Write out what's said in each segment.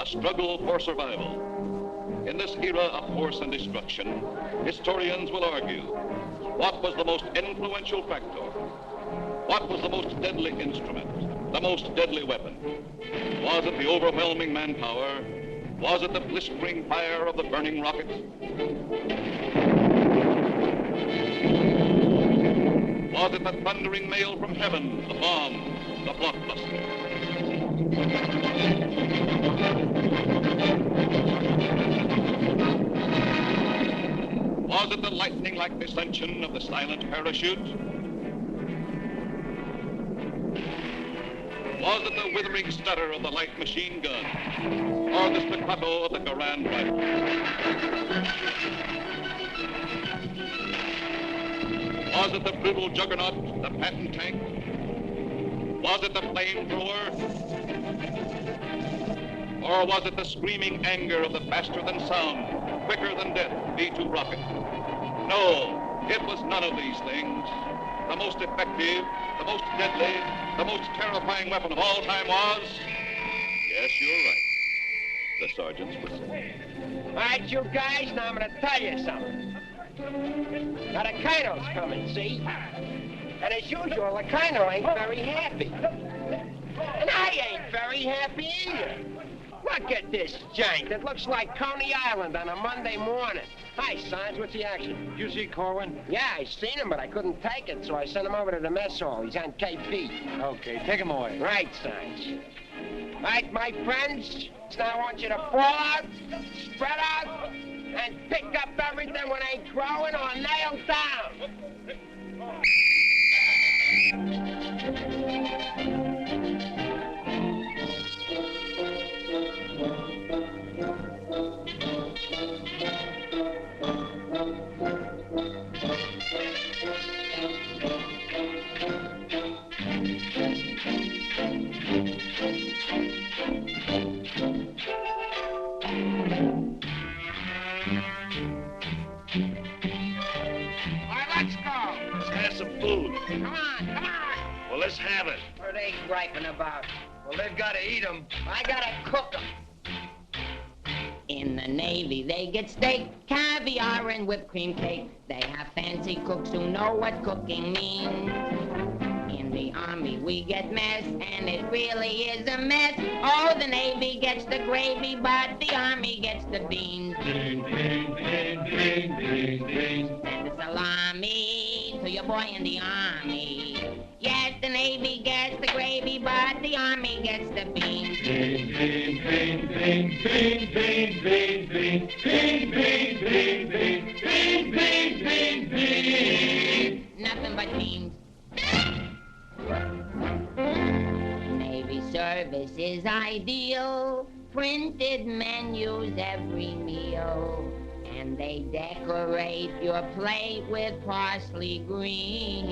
Struggle for survival. In this era of force and destruction, historians will argue, what was the most influential factor? What was the most deadly instrument, the most deadly weapon? Was it the overwhelming manpower? Was it the blistering fire of the burning rockets? Was it the thundering mail from heaven, the bomb, the blockbuster? Was it the lightning-like descension of the silent parachute? Was it the withering stutter of the light machine gun? Or the staccato of the Garand rifle? Was it the brutal juggernaut, the Patton tank? Was it the flamethrower? Or was it the screaming anger of the faster-than-sound, quicker-than-death V-2 rocket? No, it was none of these things. The most effective, the most deadly, the most terrifying weapon of all time was... Yes, you're right. The sergeant's whistle. All right, you guys, now I'm going to tell you something. Now, the Colonel's coming, see? And as usual, the Colonel ain't very happy. And I ain't very happy either. Look at this jank. It looks like Coney Island on a Monday morning. Hi, Sarge. What's the action? Did you see Corwin? Yeah, I seen him, but I couldn't take it, so I sent him over to the mess hall. He's on KP. Okay, take him away. Right, Sarge. Right, my friends. Now I want you to fall out, spread out, and pick up everything when ain't growing or nailed down. Come on, come on. Well, let's have it. What are they griping about? Well, they've got to eat them. I gotta cook them. In the Navy, they get steak, caviar, and whipped cream cake. They have fancy cooks who know what cooking means. In the Army, we get mess, and it really is a mess. Oh, the Navy gets the gravy, but the Army gets the beans. Beans, beans, beans, beans, beans, beans. Send a salami to your boy in the Army. Yes, the Navy gets the gravy, but the Army gets the beans. Beans, beans, beans, beans, beans, beans, beans, beans, beans, beans, beans, beans, beans, beans, beans, beans. Nothing but beans. Navy service is ideal. Printed menus every meal. And they decorate your plate with parsley green.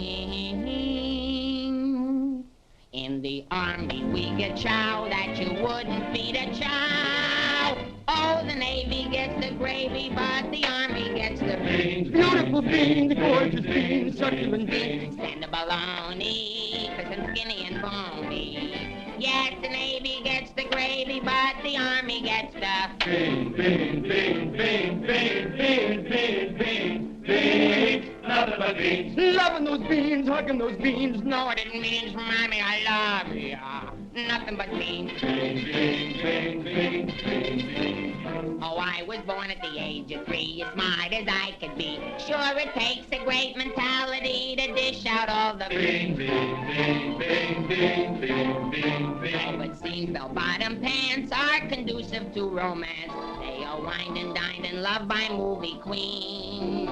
In the Army, we get chow that you wouldn't feed a chow. Oh, the Navy gets the gravy, but the Army gets the beans. Beautiful beans, gorgeous beans, succulent beans. And the bologna, crisp and skinny and bony. Yes, the Navy gets the gravy, but the Army gets the beans, beans, beans, beans, beans, beans, beans, beans, beans. nothing but beans. Loving those beans, hugging those beans. Know what it means, Mommy, I love ya. Nothing but beans. Beans, beans, beans, beans, beans, beans. Oh, I was born at the age of 3, as smart as I could be. Sure, it takes a great mentality to dish out all the Beans, beans, beans, beans, beans, beans, beans, beans. Oh, it seems bell-bottom pants are conducive to romance. They are wined and dined and loved by movie queens.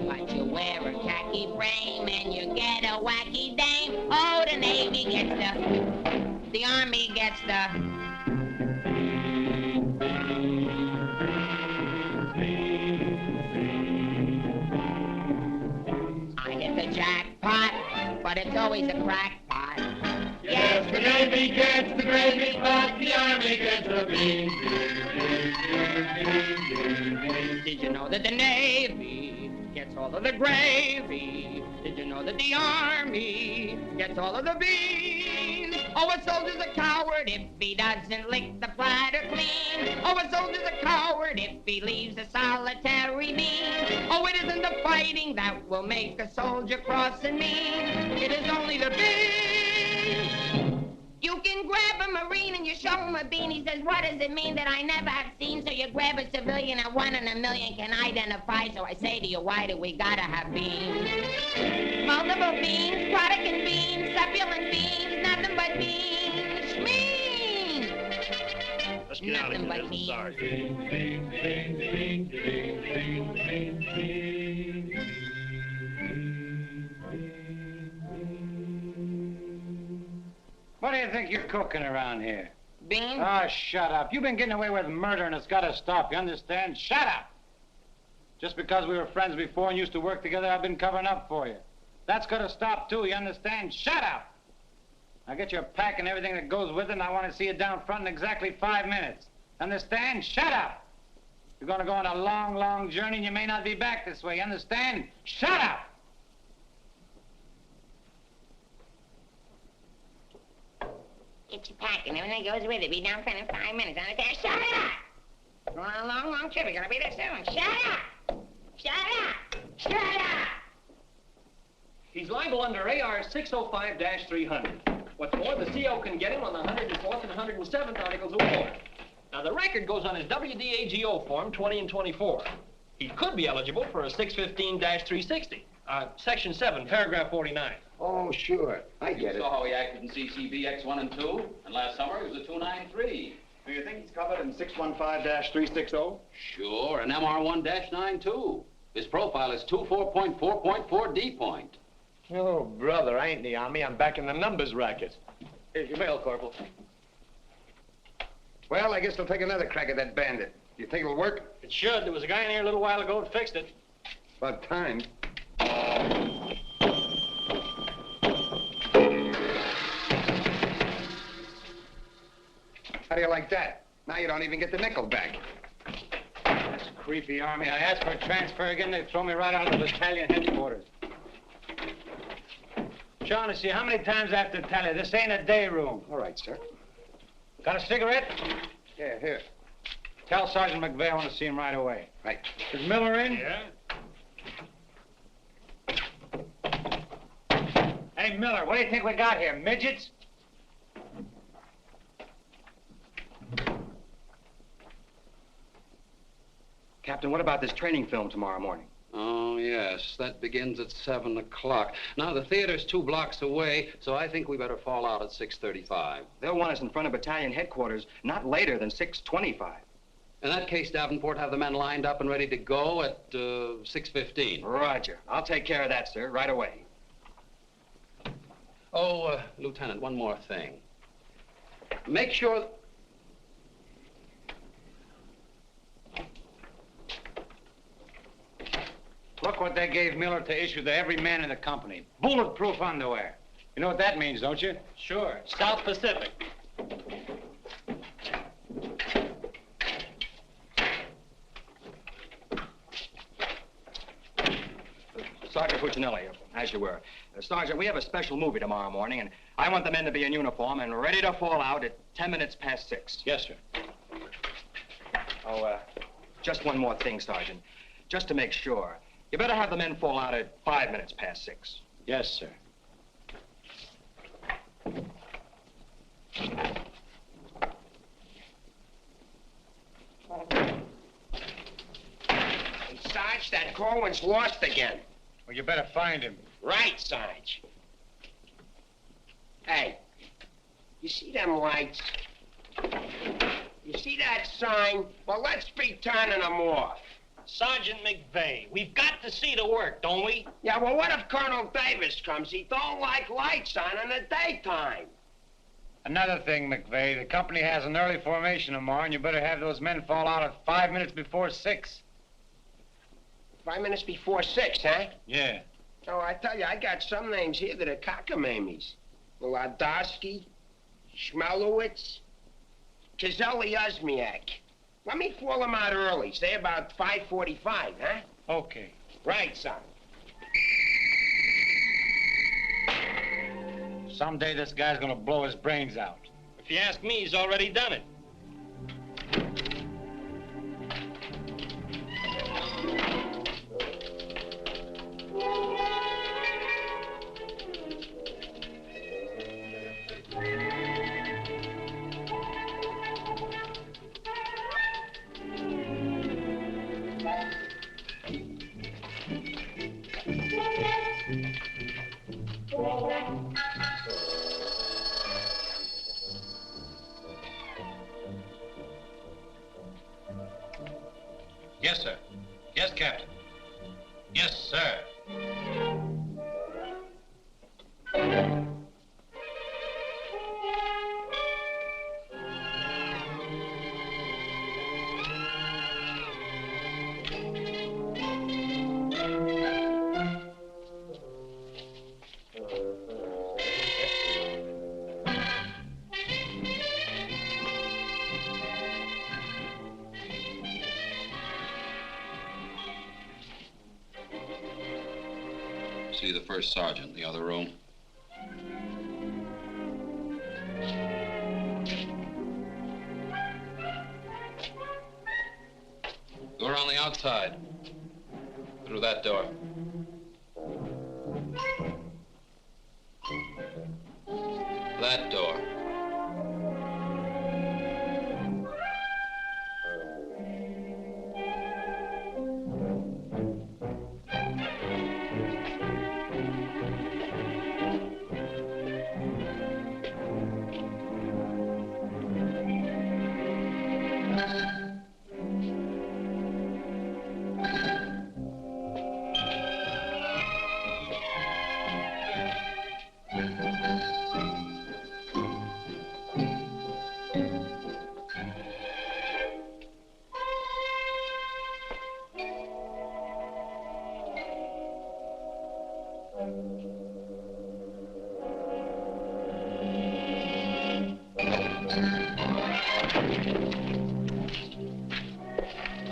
But you wear a khaki frame and you get a wacky dame. Oh, the Navy gets the Army gets the... I hit the jackpot, but it's always a crackpot. Yes, the Navy gets the gravy pot, the Army gets the beans. Did you know that the Navy gets all of the gravy? Did you know that the Army gets all of the beans? Oh, a soldier's a coward if he doesn't lick the platter clean. Oh, a soldier's a coward if he leaves a solitary bean. Oh, it isn't the fighting that will make a soldier cross and mean. It is only the beans. You can grab a Marine and you show him a bean. He says, what does it mean that I never have seen? So you grab a civilian and 1 in a million can identify. So I say to you, why do we gotta have beans? Multiple beans, Protestant beans, succulent beans, nothing but beans. Schmeans! Let's get out of here. Nothing but beans. Sorry. Beans, beans, beans, beans, beans, beans, beans. What do you think you're cooking around here? Beans? Oh, shut up. You've been getting away with murder and it's got to stop, you understand? Shut up! Just because we were friends before and used to work together, I've been covering up for you. That's got to stop, too, you understand? Shut up! Now get your pack and everything that goes with it, and I want to see you down front in exactly 5 minutes. Understand? Shut up! You're going to go on a long, long journey, and you may not be back this way, you understand? Shut up! Get your pack and everything goes with it. Be down front in 5 minutes. Understand? Shut up! We're on a long, long trip. We're gonna be there soon. Shut up! Shut up! Shut up! He's liable under AR 605-300. What's more, the CO can get him on the 104th and 107th articles of war. Now, the record goes on his WDAGO form 20 and 24. He could be eligible for a 615-360. Section 7, paragraph 49. Oh, sure. I get You saw how he acted in CCB X1 and 2, and last summer he was a 293. Do you think he's covered in 615-360? Sure, and MR1-9 His profile is 24.4.4 D point. Oh, brother, I ain't in the Army. I'm back in the numbers racket. Here's your mail, Corporal. Well, I guess they'll take another crack at that bandit. Do you think it'll work? It should. There was a guy in here a little while ago that fixed it. About time. How do you like that? Now you don't even get the nickel back. That's creepy, Army. I asked for a transfer again, they throw me right out of the battalion headquarters. Shaughnessy, how many times I have to tell you, this ain't a day room. All right, sir. Got a cigarette? Yeah, here. Tell Sergeant McVeigh I want to see him right away. Right. Is Miller in? Yeah? Hey, Miller, what do you think we got here, midgets? Captain, what about this training film tomorrow morning? Oh, yes, that begins at 7 o'clock. Now, the theater's 2 blocks away, so I think we better fall out at 6:35. They'll want us in front of battalion headquarters not later than 6:25. In that case, Davenport, have the men lined up and ready to go at 6:15. Roger. I'll take care of that, sir, right away. Oh, Lieutenant, one more thing. Make sure... Look what they gave Miller to issue to every man in the company. Bulletproof underwear. You know what that means, don't you? Sure. South Pacific. Sergeant Puccinelli, as you were. Sergeant, we have a special movie tomorrow morning, and I want the men to be in uniform and ready to fall out at 10 minutes past 6. Yes, sir. Oh, just one more thing, Sergeant. Just to make sure. You better have the men fall out at 5 minutes past 6. Yes, sir. Hey, Sarge, that Corwin's lost again. Well, you better find him. Right, Sarge. Hey, you see them lights? You see that sign? Well, let's be turning them off. Sergeant McVeigh, we've got to see the work, don't we? Yeah, well, what if Colonel Davis comes? He don't like lights on in the daytime. Another thing, McVeigh, the company has an early formation tomorrow, and you better have those men fall out at 5 minutes before 6. 5 minutes before 6, huh? Yeah. Oh, I tell you, I got some names here that are cockamammies. Wladowski, Schmelowitz, Kazelli Osmiak. Let me fall them out early, say about 5:45, huh? Okay. Right, son. Someday this guy's gonna blow his brains out. If you ask me, he's already done it. Yes, sir. Yes, Captain. Yes, sir. See the first sergeant in the other room. Go around the outside. Through that door. That door.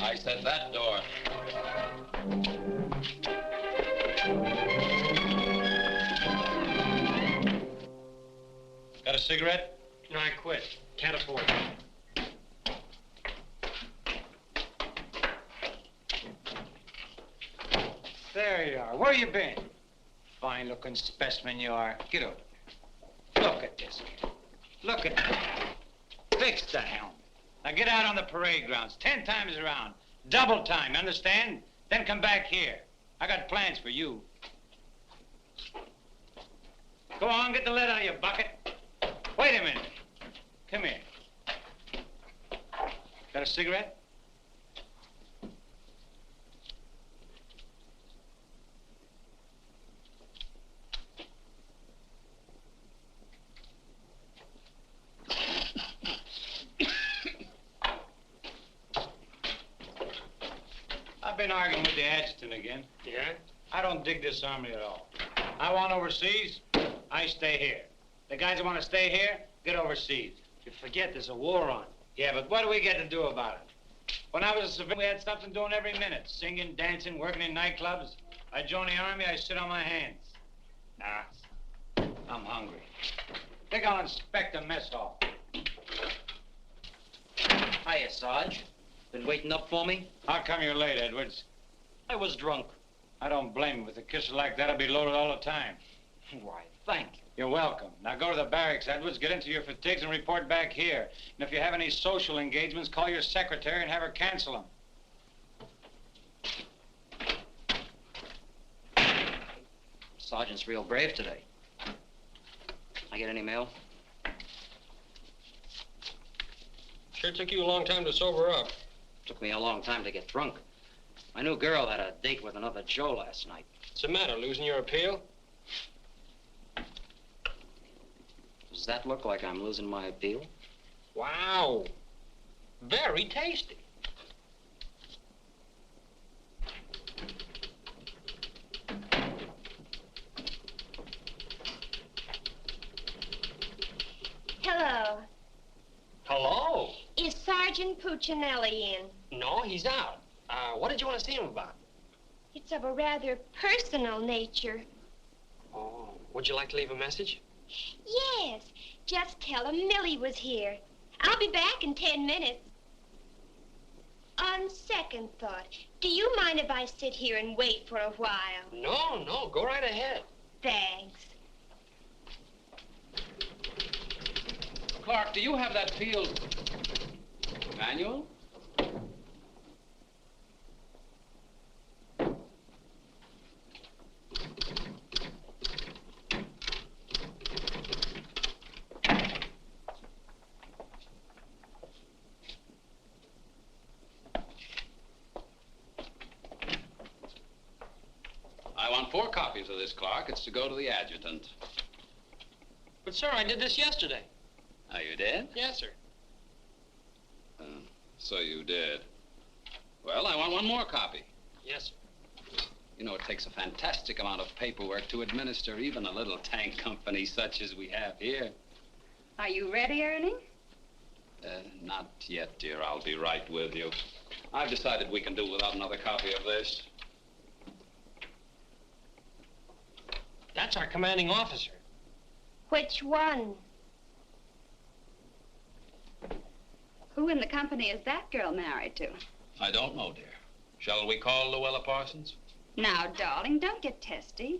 I said that door. Got a cigarette? No, I quit. Can't afford it. There you are. Where you been? Fine-looking specimen you are. Get over here. Look at this. Look at that. Fix the helmet. Now get out on the parade grounds 10 times around. Double time, understand? Then come back here. I got plans for you. Go on, get the lead out of your bucket. Wait a minute. Come here. Got a cigarette? I've been arguing with the adjutant again. Yeah? I don't dig this army at all. I want overseas, I stay here. The guys that want to stay here, get overseas. You forget there's a war on. Yeah, but what do we get to do about it? When I was a civilian, we had something doing every minute. Singing, dancing, working in nightclubs. I joined the army, I sit on my hands. Nah, I'm hungry. Think I'll inspect the mess hall. Hiya, Sarge. Been waiting up for me? How come you're late, Edwards? I was drunk. I don't blame you. With a kisser like that, I'll be loaded all the time. Why, thank you. You're welcome. Now go to the barracks, Edwards, get into your fatigues and report back here. And if you have any social engagements, call your secretary and have her cancel them. Sergeant's real brave today. I get any mail? Sure took you a long time to sober up. Took me a long time to get drunk. My new girl had a date with another Joe last night. What's the matter, losing your appeal? Does that look like I'm losing my appeal? Wow. Very tasty. Hello. Hello. Is Sergeant Puccinelli in? No, he's out. What did you want to see him about? It's of a rather personal nature. Oh, would you like to leave a message? Yes. Just tell him Millie was here. I'll be back in 10 minutes. On second thought, do you mind if I sit here and wait for a while? No, go right ahead. Thanks. Clark, do you have that field manual? I want 4 copies of this, Clark. It's to go to the adjutant. But, sir, I did this yesterday. Oh, you did? Yes, sir. So you did. Well, I want 1 more copy. Yes, sir. You know, it takes a fantastic amount of paperwork to administer even a little tank company such as we have here. Are you ready, Ernie? Not yet, dear. I'll be right with you. I've decided we can do without another copy of this. That's our commanding officer. Which one? Who in the company is that girl married to? I don't know, dear. Shall we call Luella Parsons? Now, darling, don't get testy.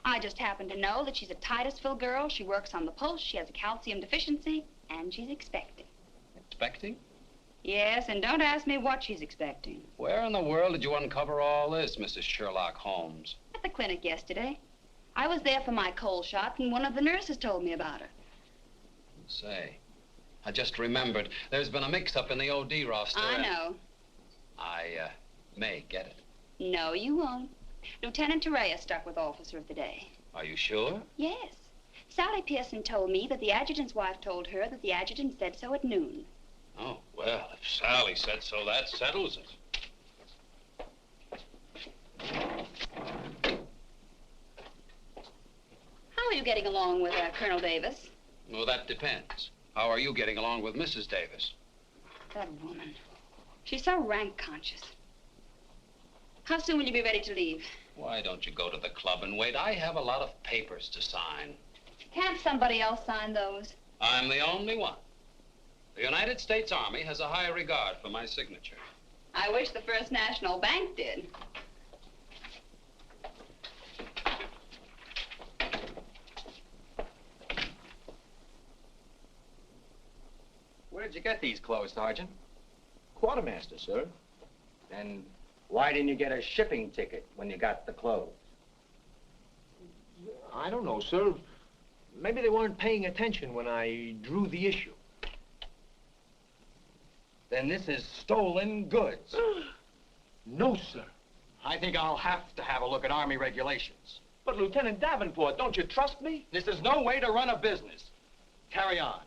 I just happen to know that she's a Titusville girl. She works on the pulse. She has a calcium deficiency, and she's expecting. Expecting? Yes, and don't ask me what she's expecting. Where in the world did you uncover all this, Mrs. Sherlock Holmes? At the clinic yesterday. I was there for my cold shot, and one of the nurses told me about her. Say, I just remembered. There's been a mix-up in the OD roster. I know. I may get it. No, you won't. Lieutenant Torreya stuck with Officer of the Day. Are you sure? Yes. Sally Pearson told me that the adjutant's wife told her that the adjutant said so at noon. Oh, well, if Sally said so, that settles it. How are you getting along with Colonel Davis? Well, that depends. How are you getting along with Mrs. Davis? That woman. She's so rank conscious. How soon will you be ready to leave? Why don't you go to the club and wait? I have a lot of papers to sign. Can't somebody else sign those? I'm the only one. The United States Army has a high regard for my signature. I wish the First National Bank did. Where did you get these clothes, Sergeant? Quartermaster, sir. And why didn't you get a shipping ticket when you got the clothes? I don't know, sir. Maybe they weren't paying attention when I drew the issue. Then this is stolen goods. No, sir. I think I'll have to have a look at Army regulations. But, Lieutenant Davenport, don't you trust me? This is no way to run a business. Carry on.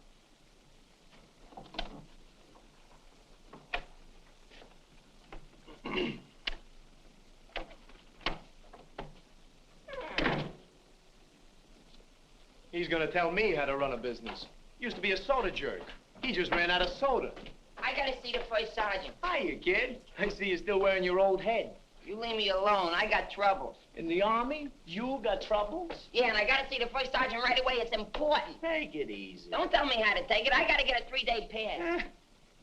He's gonna tell me how to run a business. Used to be a soda jerk. He just ran out of soda. I gotta see the first sergeant. Hiya, kid. I see you're still wearing your old head. You leave me alone. I got troubles. In the Army? You got troubles? Yeah, and I gotta see the first sergeant right away. It's important. Take it easy. Don't tell me how to take it. I gotta get a 3-day pass.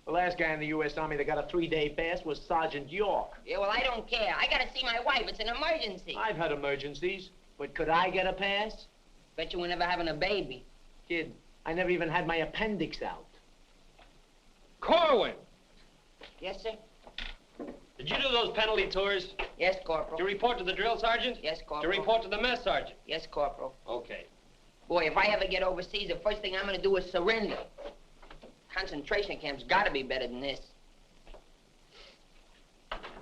The last guy in the U.S. Army that got a 3-day pass was Sergeant York. Yeah, well, I don't care. I gotta see my wife. It's an emergency. I've had emergencies, but could I get a pass? Bet you were never having a baby. Kid, I never even had my appendix out. Corwin! Yes, sir? Did you do those penalty tours? Yes, Corporal. To report to the drill sergeant? Yes, Corporal. To report to the mess sergeant? Yes, Corporal. Okay. Boy, if I ever get overseas, the first thing I'm gonna do is surrender. Concentration camp's gotta be better than this.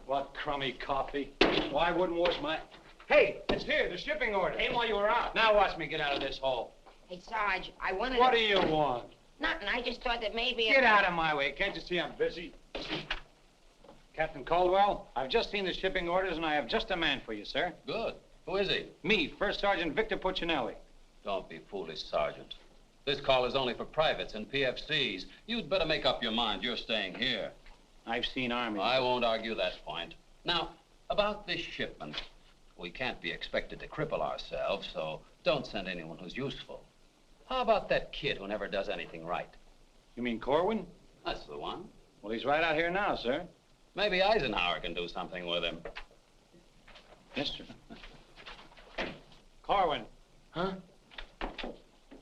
What crummy coffee. Well, I wouldn't wash my... Hey, it's here, the shipping order. Came while you were out. Now watch me get out of this hole. Hey, Sarge, I wanted What to... do you want? Nothing. I just thought that maybe... Get out of my way. Can't you see I'm busy? Captain Caldwell, I've just seen the shipping orders, and I have just a man for you, sir. Good. Who is he? Me, First Sergeant Victor Puccinelli. Don't be foolish, Sergeant. This call is only for privates and PFCs. You'd better make up your mind. You're staying here. I've seen Army. I won't argue that point. Now, about this shipment. We can't be expected to cripple ourselves, so don't send anyone who's useful. How about that kid who never does anything right? You mean Corwin? That's the one. Well, he's right out here now, sir. Maybe Eisenhower can do something with him. Yes, sir. Corwin. Huh?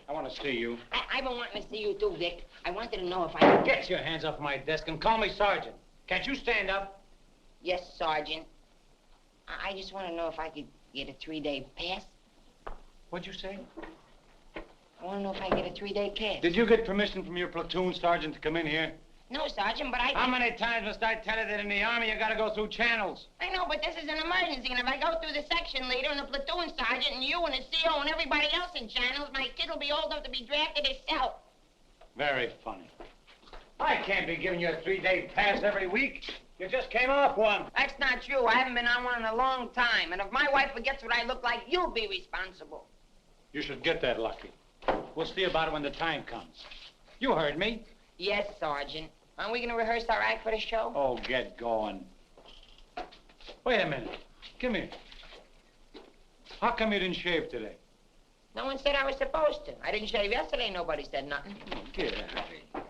I want to see you. I've been wanting to see you too, Vic. I wanted to know if I could... Get your hands off my desk and call me Sergeant. Can't you stand up? Yes, Sergeant. I just want to know if I could get a 3-day pass. What'd you say? I want to know if I can get a 3-day pass. Did you get permission from your platoon sergeant to come in here? No, Sergeant, but I... How many times must I tell you that in the Army you gotta go through channels? I know, but this is an emergency, and if I go through the section leader and the platoon sergeant and you and the CO and everybody else in channels, my kid will be old enough to be drafted himself. Very funny. I can't be giving you a 3-day pass every week. You just came off one. That's not true. I haven't been on one in a long time, and if my wife forgets what I look like, you'll be responsible. You should get that lucky. We'll see about it when the time comes. You heard me. Yes, Sergeant. Aren't we going to rehearse our act for the show? Oh, get going. Wait a minute. Come here. How come you didn't shave today? No one said I was supposed to. I didn't shave yesterday. Nobody said nothing. Get out of here.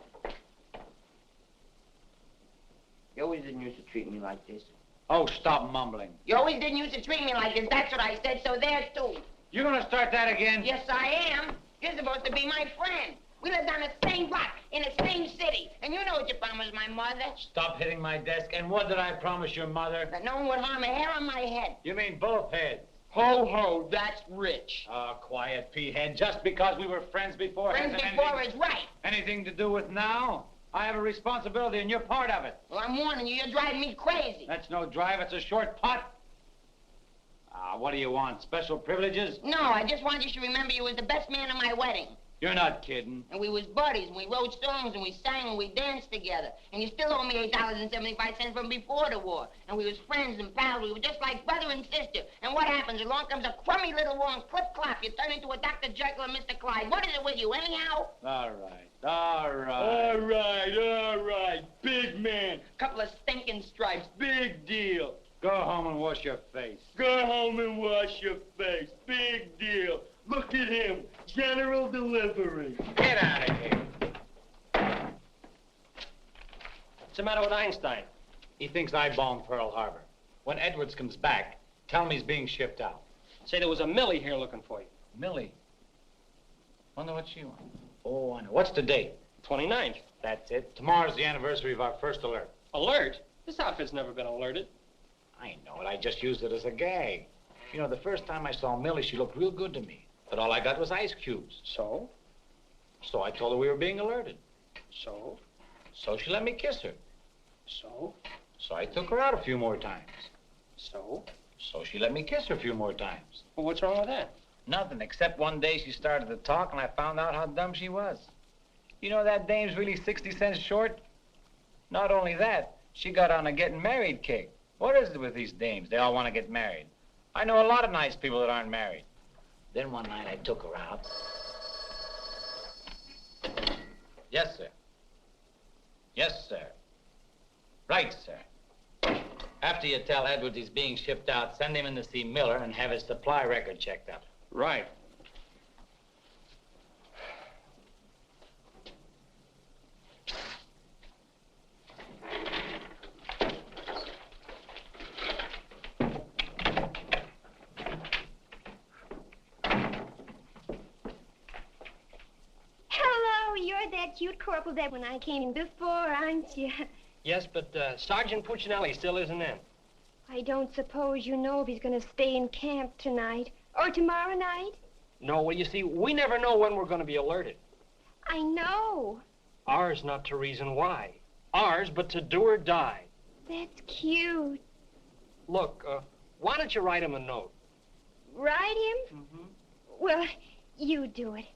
You always didn't used to treat me like this. Oh, stop mumbling. You always didn't used to treat me like this. That's what I said, so there, too. You gonna start that again? Yes, I am. You're supposed to be my friend. We lived on the same block, in the same city. And you know what you promised my mother. Stop hitting my desk. And what did I promise your mother? That no one would harm a hair on my head. You mean both heads? Ho, ho, that's rich. Oh, quiet, P-head. Just because we were friends before... Friends before is right. Anything to do with now? I have a responsibility, and you're part of it. Well, I'm warning you. You're driving me crazy. That's no drive. It's a short putt. What do you want? Special privileges? No, I just want you to remember you was the best man at my wedding. You're not kidding. And we was buddies, and we wrote songs, and we sang, and we danced together. And you still owe me $8.75 from before the war. And we was friends and pals. We were just like brother and sister. And what happens? Along comes a crummy little war and clip-clop. You turn into a Dr. Jekyll and Mr. Clyde. What is it with you, anyhow? All right. All right. All right, all right. Big man. Couple of stinking stripes. Big deal. Go home and wash your face. Go home and wash your face. Big deal. Look at him. General delivery. Get out of here. What's the matter with Einstein? He thinks I bombed Pearl Harbor. When Edwards comes back, tell him he's being shipped out. Say there was a Millie here looking for you. Millie? Wonder what she wants. Oh, I know. What's the date? 29th. That's it. Tomorrow's the anniversary of our first alert. Alert? This outfit's never been alerted. I know it. I just used it as a gag. You know, the first time I saw Millie, she looked real good to me. But all I got was ice cubes. So? So I told her we were being alerted. So? So she let me kiss her. So? So I took her out a few more times. So? So she let me kiss her a few more times. Well, what's wrong with that? Nothing, except one day she started to talk and I found out how dumb she was. You know that dame's really 60 cents short? Not only that, she got on a getting married kick. What is it with these dames? They all want to get married. I know a lot of nice people that aren't married. Then one night I took her out. Yes, sir. Yes, sir. Right, sir. After you tell Edwards he's being shipped out, send him in to see Miller and have his supply record checked up. Right. that cute corporal there when I came in before, aren't you? Yes, but Sergeant Puccinelli still isn't in. I don't suppose you know if he's going to stay in camp tonight or tomorrow night? No, well, you see, we never know when we're going to be alerted. I know. Ours not to reason why. Ours, but to do or die. That's cute. Look, why don't you write him a note? Write him? Mm-hmm. Well, you do it.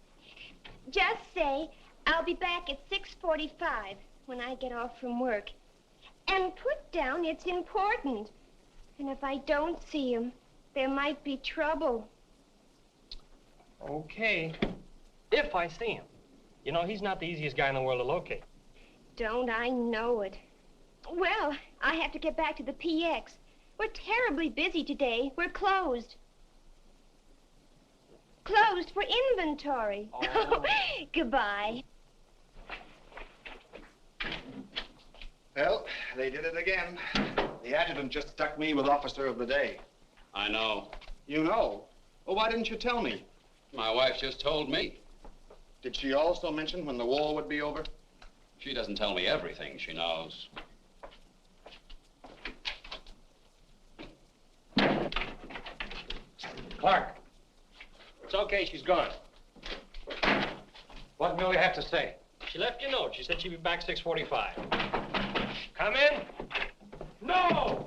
Just say, I'll be back at 6:45 when I get off from work. And put down it's important. And if I don't see him, there might be trouble. Okay. If I see him. You know, he's not the easiest guy in the world to locate. Don't I know it? Well, I have to get back to the PX. We're terribly busy today. We're closed. Closed for inventory. Oh. Goodbye. Well, they did it again. The adjutant just stuck me with Officer of the Day. I know. You know? Well, why didn't you tell me? My wife just told me. Did she also mention when the war would be over? She doesn't tell me everything she knows. Clark, It's okay, she's gone. what Millie have to say? She left you a note. She said she'd be back 6:45. Come in. No!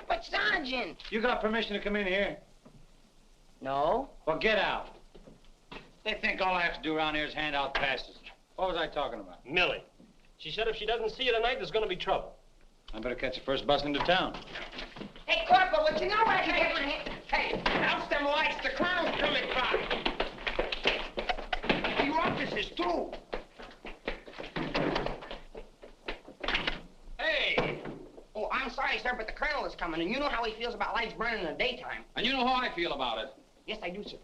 But, Sergeant. You got permission to come in here? No. Well, get out. They think all I have to do around here is hand out passes. What was I talking about? Millie. She said if she doesn't see you tonight, there's going to be trouble. I better catch the first bus into town. Hey, Corporal, would you know where I can get my hand? Hey, house them lights, the clown's coming by. The officers, too. Hey! Oh, I'm sorry, sir, but the colonel is coming, and you know how he feels about lights burning in the daytime. And you know how I feel about it. Yes, I do, sir.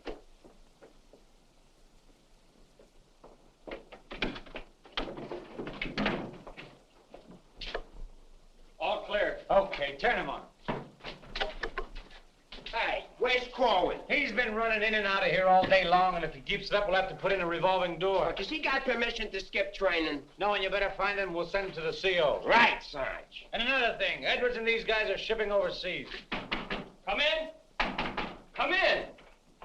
All clear. Okay, turn him on. Hey, where's Corwin? He's been running in and out of here all day long, and if he keeps it up, we'll have to put in a revolving door. Does he got permission to skip training? No, and you better find him. We'll send him to the CO. Right, Sarge. And another thing, Edwards and these guys are shipping overseas. Come in. Come in.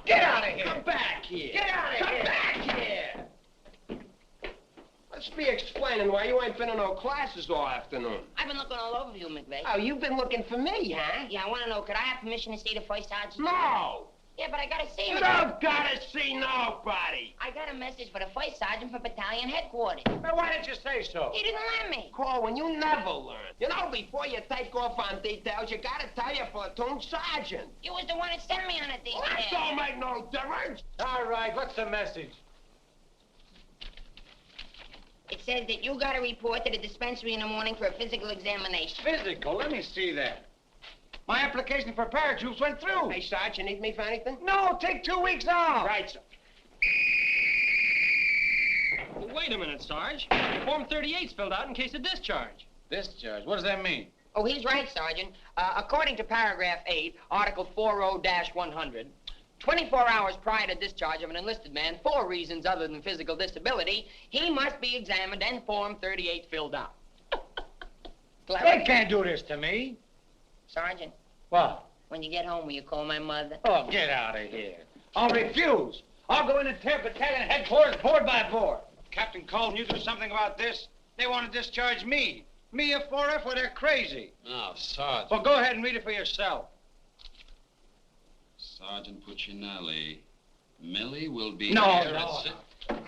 Get out of here. Come back here. Get out of here. Come back here. Let's be explaining why you ain't been in no classes all afternoon. I've been looking all over you, McVeigh. Oh, you've been looking for me, huh? Yeah, I want to know, could I have permission to see the first sergeant? No. Yeah, but I gotta see him. You don't gotta see nobody. I got a message for the first sergeant for battalion headquarters. Well, why didn't you say so? He didn't let me. Corwin, you never learn. You know, before you take off on details, you gotta tell your platoon sergeant. You was the one that sent me on a detail. Well, that don't make no difference. All right, what's the message? It says that you got to report to the dispensary in the morning for a physical examination. Physical? Let me see that. My application for paratroops went through. Hey, Sarge, you need me for anything? No, take 2 weeks off. Right, sir. Well, wait a minute, Sarge. Form 38's filled out in case of discharge. Discharge? What does that mean? Oh, he's right, Sergeant. According to paragraph 8, Article 40-100, 24 hours prior to discharge of an enlisted man for reasons other than physical disability, he must be examined and Form 38 filled out. They can't do this to me. Sergeant. What? When you get home, will you call my mother? Oh, get out of here. I'll refuse. I'll go in and tear battalion headquarters board by board. Captain Colton, you do something about this? They want to discharge me. Me, a 4F, well, they're crazy. No, Sergeant. Well, go ahead and read it for yourself. Sergeant Puccinelli. Millie will be No, here no. at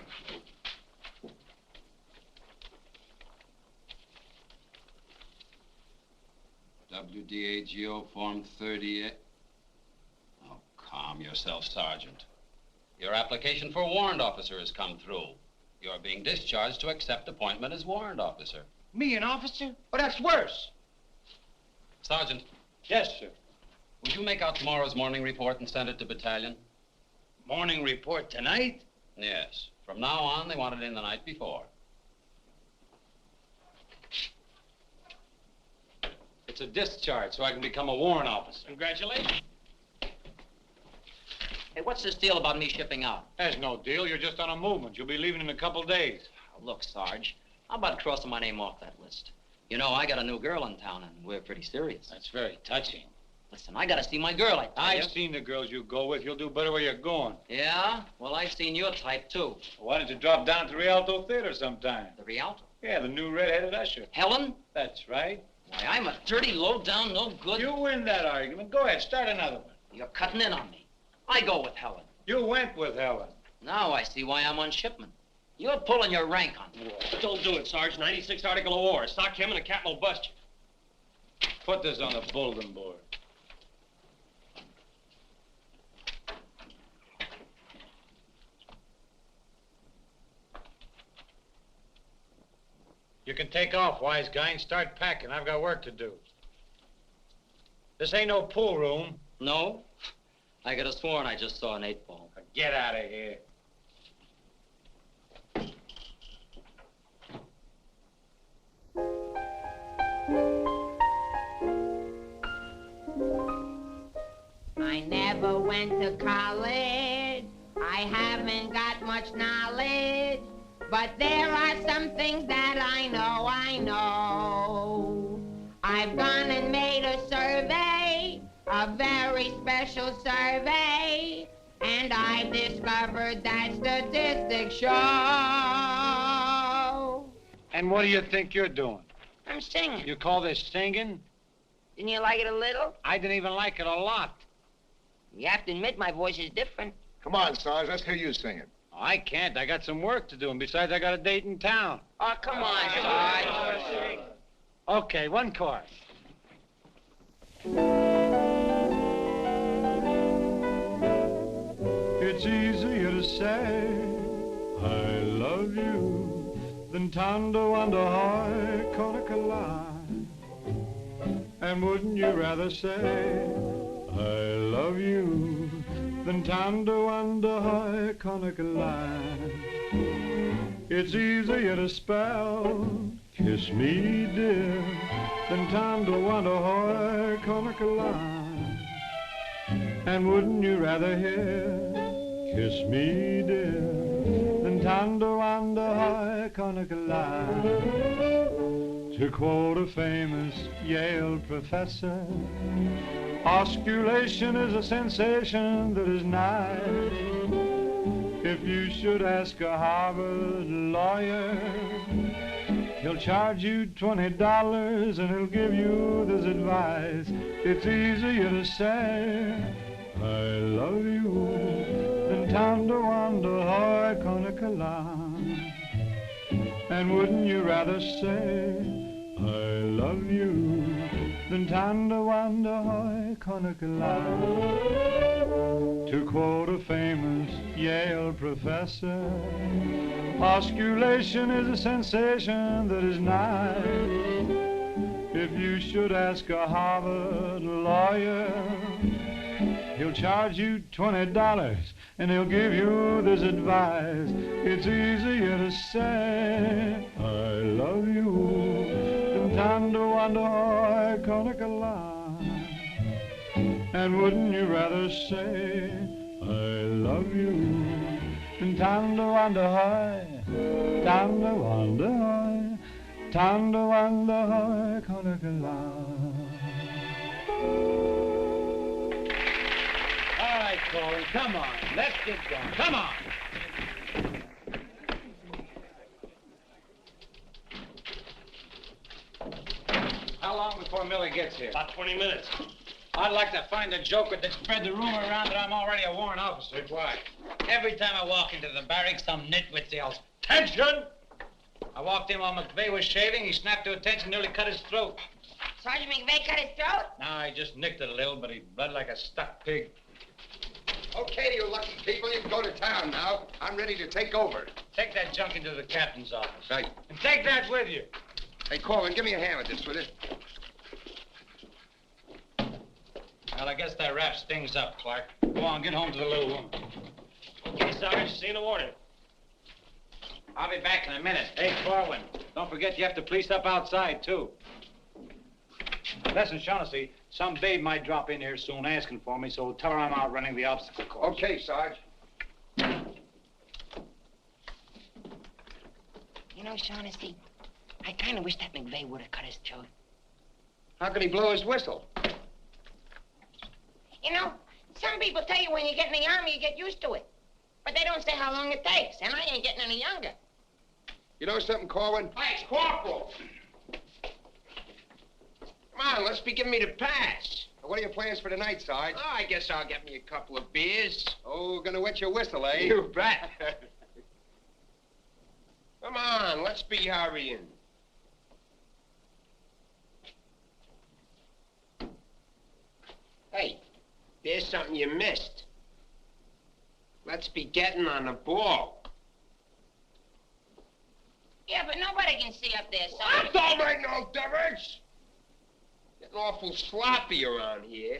WDAGO Form 38. Oh, calm yourself, Sergeant. Your application for warrant officer has come through. You're being discharged to accept appointment as warrant officer. Me, an officer? Well, that's worse. Sergeant. Yes, sir. Would you make out tomorrow's morning report and send it to battalion? Morning report tonight? Yes. From now on, they want it in the night before. It's a discharge, so I can become a warrant officer. Congratulations. Hey, what's this deal about me shipping out? There's no deal. You're just on a movement. You'll be leaving in a couple days. Look, Sarge, how about crossing my name off that list? You know, I got a new girl in town, and we're pretty serious. That's very touching. Listen, I gotta see my girl, I tell you. I've seen the girls you go with. You'll do better where you're going. Yeah? Well, I've seen your type, too. Why don't you drop down to the Rialto Theater sometime? The Rialto? Yeah, the new red-headed usher. Helen? That's right. Why, I'm a dirty, low-down, no good... You win that argument. Go ahead, start another one. You're cutting in on me. I go with Helen. You went with Helen. Now I see why I'm on shipment. You're pulling your rank on me. Don't do it, Sarge. 96 Article of War. Sock him and the captain will bust you. Put this on the bulletin board. You can take off, wise guy, and start packing. I've got work to do. This ain't no pool room. No? I could have sworn I just saw an 8-ball. Get out of here. I never went to college. I haven't got much knowledge. But there are some things that I know. I've gone and made a survey, a very special survey, and I've discovered that statistics show. And what do you think you're doing? I'm singing. You call this singing? Didn't you like it a little? I didn't even like it a lot. You have to admit my voice is different. Come on, Sarge, let's hear you sing it. I can't. I got some work to do, and besides, I got a date in town. Oh, come on, Sarge. Okay, one chorus. It's easier to say I love you than Tondo under high Conakala. And wouldn't you rather say I love you than Tondo under high Conakala? It's easier to spell kiss me dear than Tondo under high Conakala. And wouldn't you rather hear kiss me dear than Tondo under high Conakala? To quote a famous Yale professor, osculation is a sensation that is nigh. If you should ask a Harvard lawyer, he'll charge you $20 and he'll give you this advice. It's easier to say I love you than Tondo under high Conakala. And wouldn't you rather say I love you than Tondo under high Conakala? To quote a famous Yale professor, osculation is a sensation that is nigh. If you should ask a Harvard lawyer, he'll charge you $20 and he'll give you this advice. It's easier to say I love you than Tondo under high Conakala. And wouldn't you rather say I love you than Tondo under high, Tondo under high, Tondo under high Conakala? All right, Colin, come on. Let's get going. Come on. How long before Millie gets here? About 20 minutes. I'd like to find a joker that spread the rumor around that I'm already a warrant officer. Why? Every time I walk into the barracks, some nitwit yells, "Attention!" I walked in while McVeigh was shaving. He snapped to attention, nearly cut his throat. Sergeant McVeigh cut his throat? No, I just nicked it a little, but he bled like a stuck pig. Okay, you lucky people, you can go to town now. I'm ready to take over. Take that junk into the captain's office. Right. And take that with you. Hey, Corwin, give me a hand with this, will you? Well, I guess that wraps things up, Clark. Go on, get home to the little woman. Okay, Sarge, see you in the morning. I'll be back in a minute. Hey, Corwin, don't forget you have to police up outside, too. Listen, Shaughnessy, some babe might drop in here soon asking for me, so tell her I'm out running the obstacle course. Okay, Sarge. You know, Shaughnessy, I kind of wish that McVeigh would have cut his throat. How could he blow his whistle? You know, some people tell you when you get in the Army, you get used to it. But they don't say how long it takes, and I ain't getting any younger. You know something, Corwin? Hey, it's Corporal. Come on, let's be giving me the pass. What are your plans for tonight, Sarge? Oh, I guess I'll get me a couple of beers. Oh, gonna wet your whistle, eh? You bet. Come on, let's be hurrying. Hey, there's something you missed. Let's be getting on the ball. Yeah, but nobody can see up there, That don't make no difference. Getting awful sloppy around here.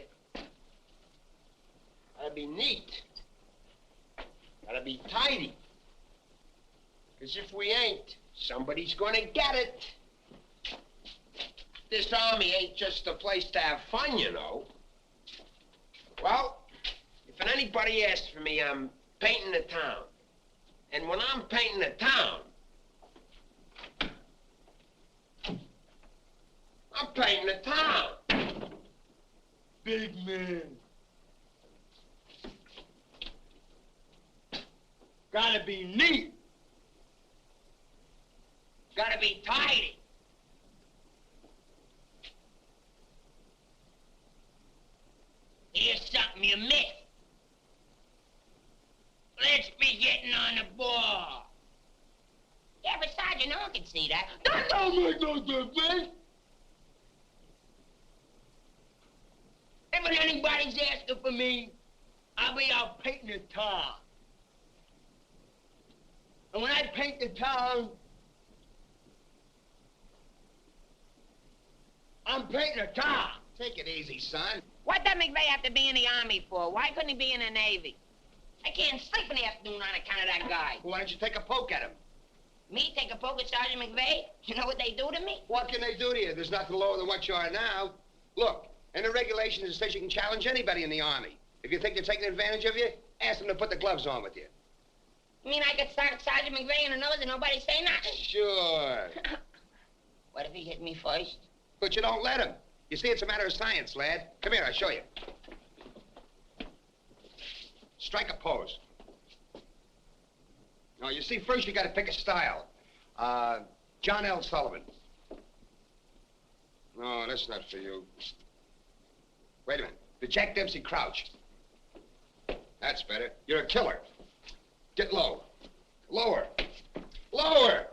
Gotta be neat. Gotta be tidy. 'Cause if we ain't, somebody's gonna get it. This Army ain't just a place to have fun, you know. Well, if anybody asks for me, I'm painting the town. And when I'm painting the town, I'm painting the town. Big man. Gotta be neat. Gotta be tidy. Here's something you missed. Let's be getting on the ball. Yeah, but Sergeant, no one can see that. That don't make no difference. If anybody's asking for me, I'll be out painting the town. And when I paint the town, I'm painting the town. Take it easy, son. What does McVeigh have to be in the Army for? Why couldn't he be in the Navy? I can't sleep in the afternoon on account of that guy. Why don't you take a poke at him? Me take a poke at Sergeant McVeigh? You know what they do to me? What can they do to you? There's nothing lower than what you are now. Look, in the regulations, it says you can challenge anybody in the Army. If you think they're taking advantage of you, ask them to put the gloves on with you. You mean I could start Sergeant McVeigh in the nose and nobody say nothing? Sure. What if he hit me first? But you don't let him. You see, it's a matter of science, lad. Come here, I'll show you. Strike a pose. Now, you see, first you got to pick a style. John L. Sullivan. No, that's not for you. Wait a minute. The Jack Dempsey Crouch. That's better. You're a killer. Get low. Lower. Lower!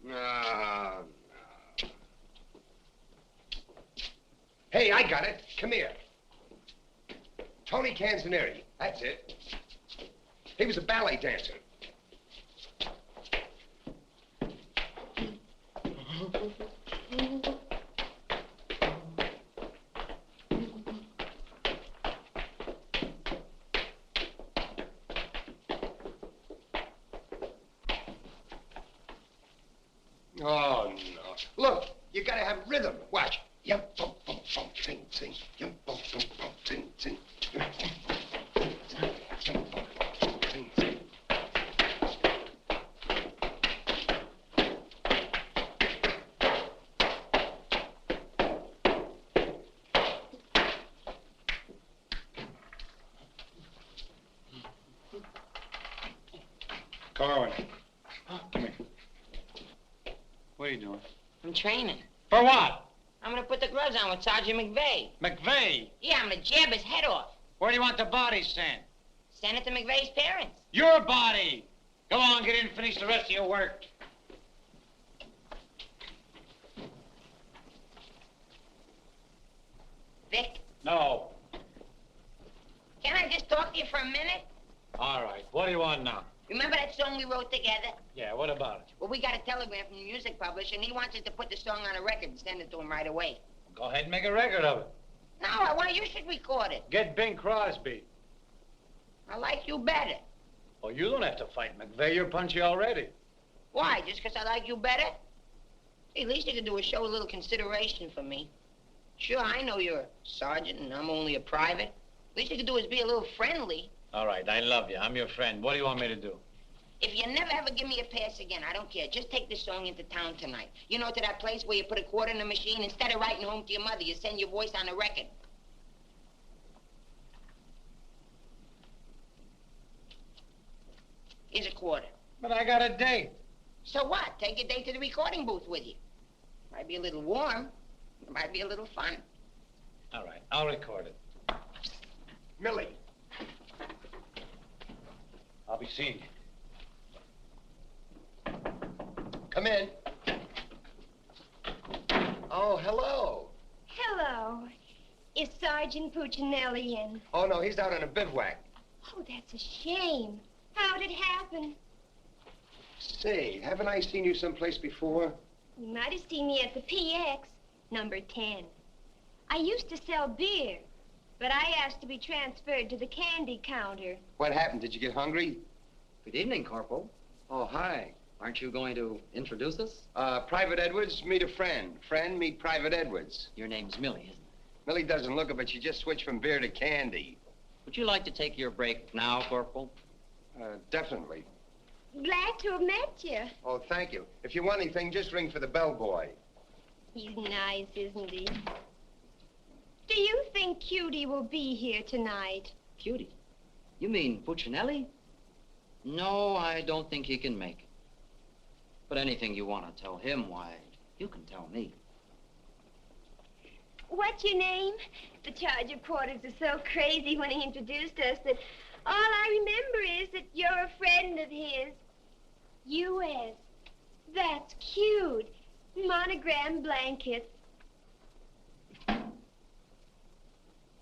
No. Hey, I got it. Come here. Tony Canzoneri. That's it. He was a ballet dancer. Oh, no. Look, you gotta have rhythm. Watch. Yum, bum, bum, bum, sing, sing. Yum, bum, bum, bum, sing, sing. Yum, bum, sing, sing. Corwin. Come here. What are you doing? I'm training. For what? I'm gonna put the gloves on with Sergeant McVeigh. McVeigh? Yeah, I'm gonna jab his head off. Where do you want the body sent? Send it to McVeigh's parents. Your body! Go on, get in and finish the rest of your work. Vic, No. can I just talk to you for a minute? All right. What do you want now? Remember that song we wrote together? Yeah, what about it? Well, we got a telegram from the music publisher, and he wants us to put the song on a record and send it to him right away. Go ahead and make a record of it. No, I want you should record it. Get Bing Crosby. I like you better. Oh, you don't have to fight McVeigh. You're punchy already. Why? Just because I like you better? Hey, at least you could do is show a little consideration for me. Sure, I know you're a sergeant and I'm only a private. At least you could do is be a little friendly. All right, I love you. I'm your friend. What do you want me to do? If you never ever give me a pass again, I don't care. Just take this song into town tonight. You know, to that place where you put a quarter in the machine, instead of writing home to your mother, you send your voice on a record. Here's a quarter. But I got a date. So what? Take your date to the recording booth with you. Might be a little warm. It might be a little fun. All right, I'll record it. Millie. I'll be seeing you. Come in. Oh, hello. Hello. Is Sergeant Puccinelli in? Oh, no, he's out on a bivouac. Oh, that's a shame. How'd it happen? Say, haven't I seen you someplace before? You might have seen me at the PX, number 10. I used to sell beer, but I asked to be transferred to the candy counter. What happened? Did you get hungry? Good evening, Corporal. Oh, hi. Aren't you going to introduce us? Private Edwards, meet a friend. Friend, meet Private Edwards. Your name's Millie, isn't it? Millie doesn't look it, but she just switched from beer to candy. Would you like to take your break now, Corporal? Definitely. Glad to have met you. Oh, thank you. If you want anything, just ring for the bellboy. He's nice, isn't he? Do you think Cutie will be here tonight? Cutie? You mean Puccinelli? No, I don't think he can make it. But anything you want to tell him, why, you can tell me. What's your name? The charge reporters are so crazy when he introduced us that all I remember is that you're a friend of his. U.S. That's cute. Monogram blanket.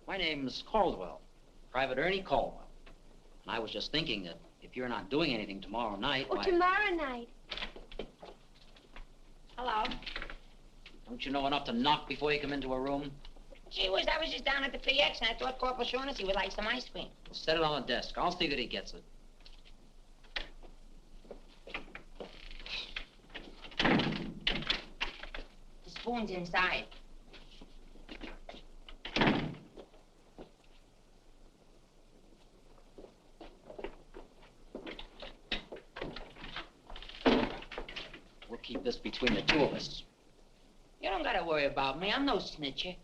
My name's Caldwell, Private Ernie Caldwell. And I was just thinking that if you're not doing anything tomorrow night, Oh, why... tomorrow night. Hello. Don't you know enough to knock before you come into a room? Gee whiz, I was just down at the PX and I thought Corporal Shaughnessy would like some ice cream. Well, set it on the desk. I'll see that he gets it. The spoon's inside. We'll keep this between the two of us. You don't gotta worry about me. I'm no snitcher.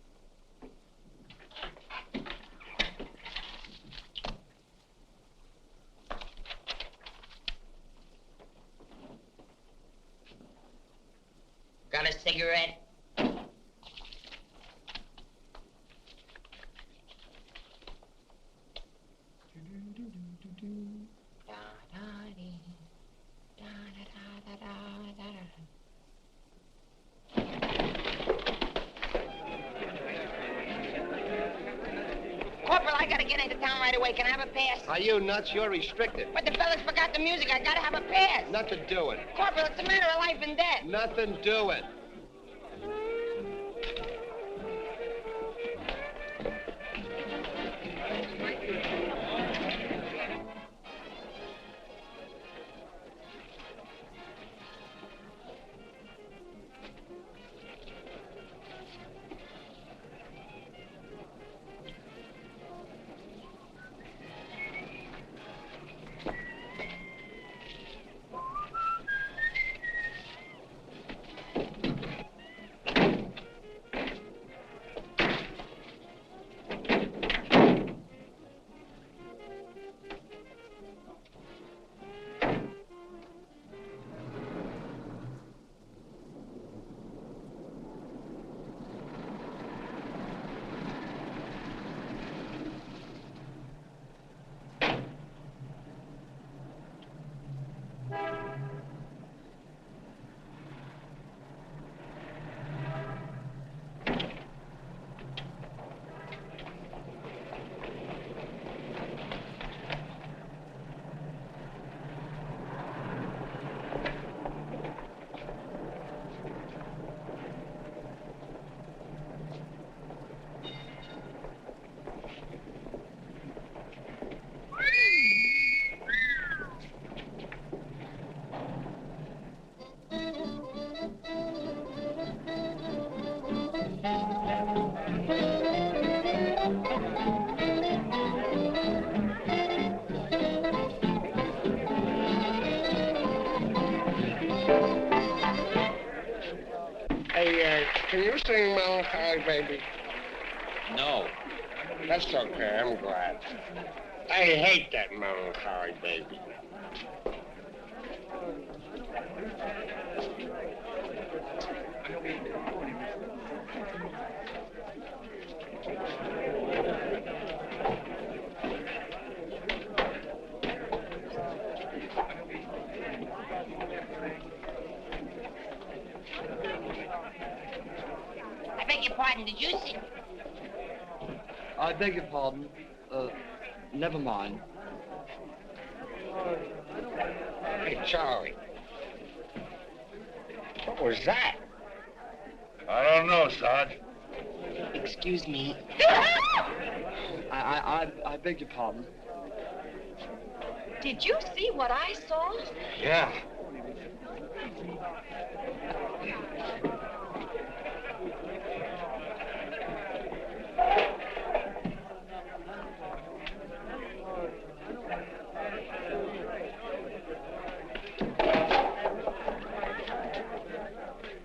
Got a cigarette? Corporal, I gotta get into town right away. Can I have a pass? Are you nuts? You're restricted. But the fellas forgot the music. I gotta have a pass. Nothing doing. Corporal, it's a matter of life and death. Nothing doing. can you sing Melancholy Baby? No. That's okay, I'm glad. I hate that Melancholy Baby. I beg your pardon, did you see? I beg your pardon. Never mind. Hey, Charlie. What was that? I don't know, Sarge. Excuse me. I beg your pardon. Did you see what I saw? Yeah.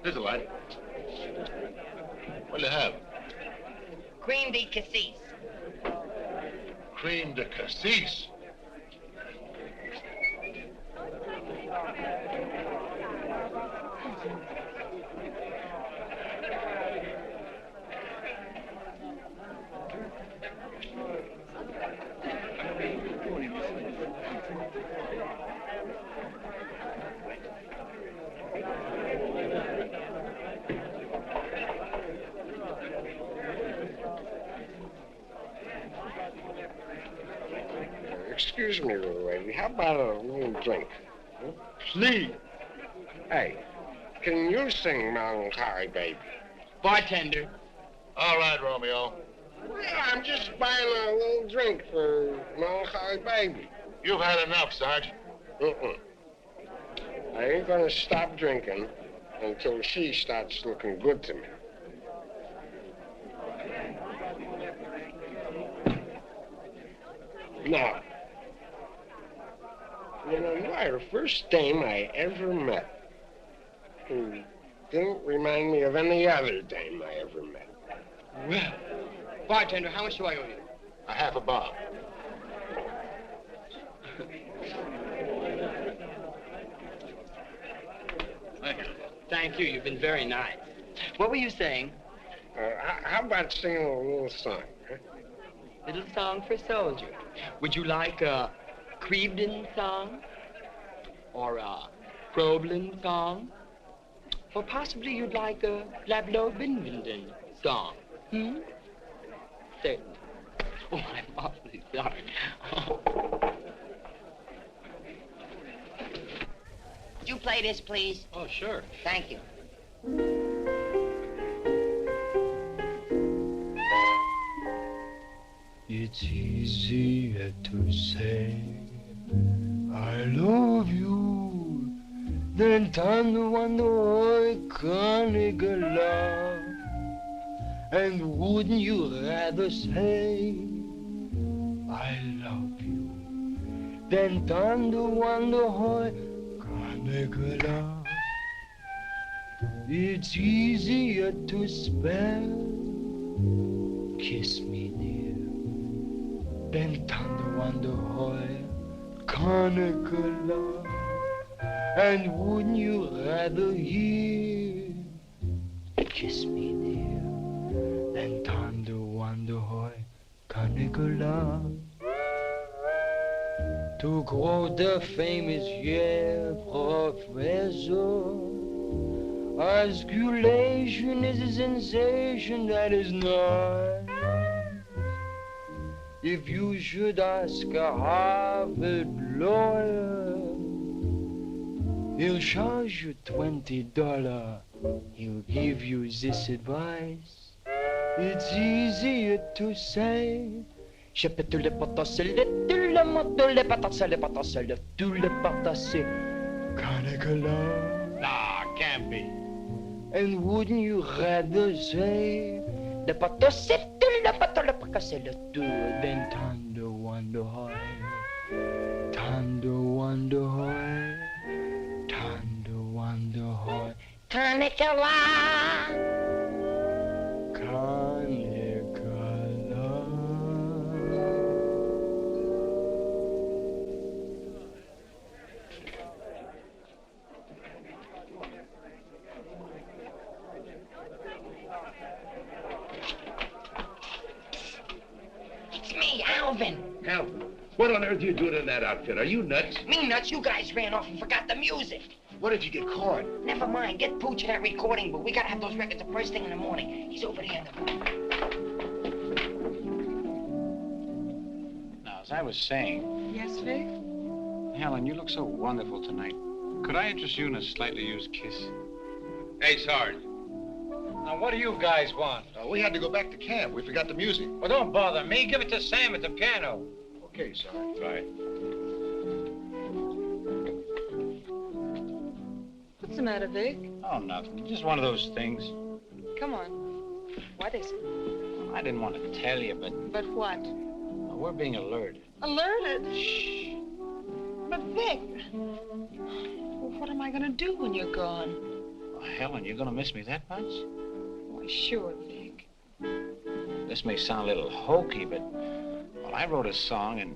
Here's a light. What'll you have? Cream de cassis. Cream de cassis. Excuse me, little lady. How about a little drink? Huh? Please. Hey, can you sing Melancholy Baby? Bartender. All right, Romeo. Yeah, I'm just buying a little drink for Melancholy Baby. You've had enough, Sarge. I ain't gonna stop drinking until she starts looking good to me. Now, you know, you are the first dame I ever met who didn't remind me of any other dame I ever met. Well, bartender, how much do I owe you? A half a bob. Thank you. Thank you. You've been very nice. What were you saying? How about singing a little song? Huh? Little song for a soldier. Would you like a Crevedon song? Or a Crowlin song? Or possibly you'd like a Lablo Binvenden song? Certainly. Oh, I'm awfully sorry. Would you play this, please? Oh, sure. Thank you. It's easier to say I love you than to wonder I can't get love. And wouldn't you rather say I love you than to wonder how I can't get love? It's easier to spell kiss me dear than to wonder how I can't get love. And wouldn't you rather hear kiss me dear than to wonder how I can't get love? To quote the famous Yale professor, osculation is a sensation that is not. If you should ask a Harvard lawyer, he'll charge you $20. He'll give you this advice. It's easier to say. Je peux tout le potasser, tout le moto, le patasser, le patasser, tout le patasser. Can't Nah, can't be. And wouldn't you rather say the patasser, tout le patasser, le patasser, le tout, than Thunder Wonder High, Thunder Wonder High, Thunder Wonder High. Tanikawa. Alvin. Alvin, what on earth are you doing in that outfit? Are you nuts? Me nuts, you guys ran off and forgot the music. What if you get caught? Never mind, get Pooch in that recording booth. We gotta have those records the first thing in the morning. He's over there in the booth. Now, as I was saying, Yes, Vic? Helen, you look so wonderful tonight. Could I interest you in a slightly used kiss? Hey, Sarge. Now, what do you guys want? We had to go back to camp. We forgot the music. Well, don't bother me. Give it to Sam at the piano. Okay, Sarge. Right. What's the matter, Vic? Oh, nothing. Just one of those things. Come on. What is it? I didn't want to tell you, but But what? we're being alerted. Alerted? Shh. But Vic, well, what am I going to do when you're gone? Well, Helen, you're going to miss me that much? Why, sure, Vic. This may sound a little hokey, but, well, I wrote a song, and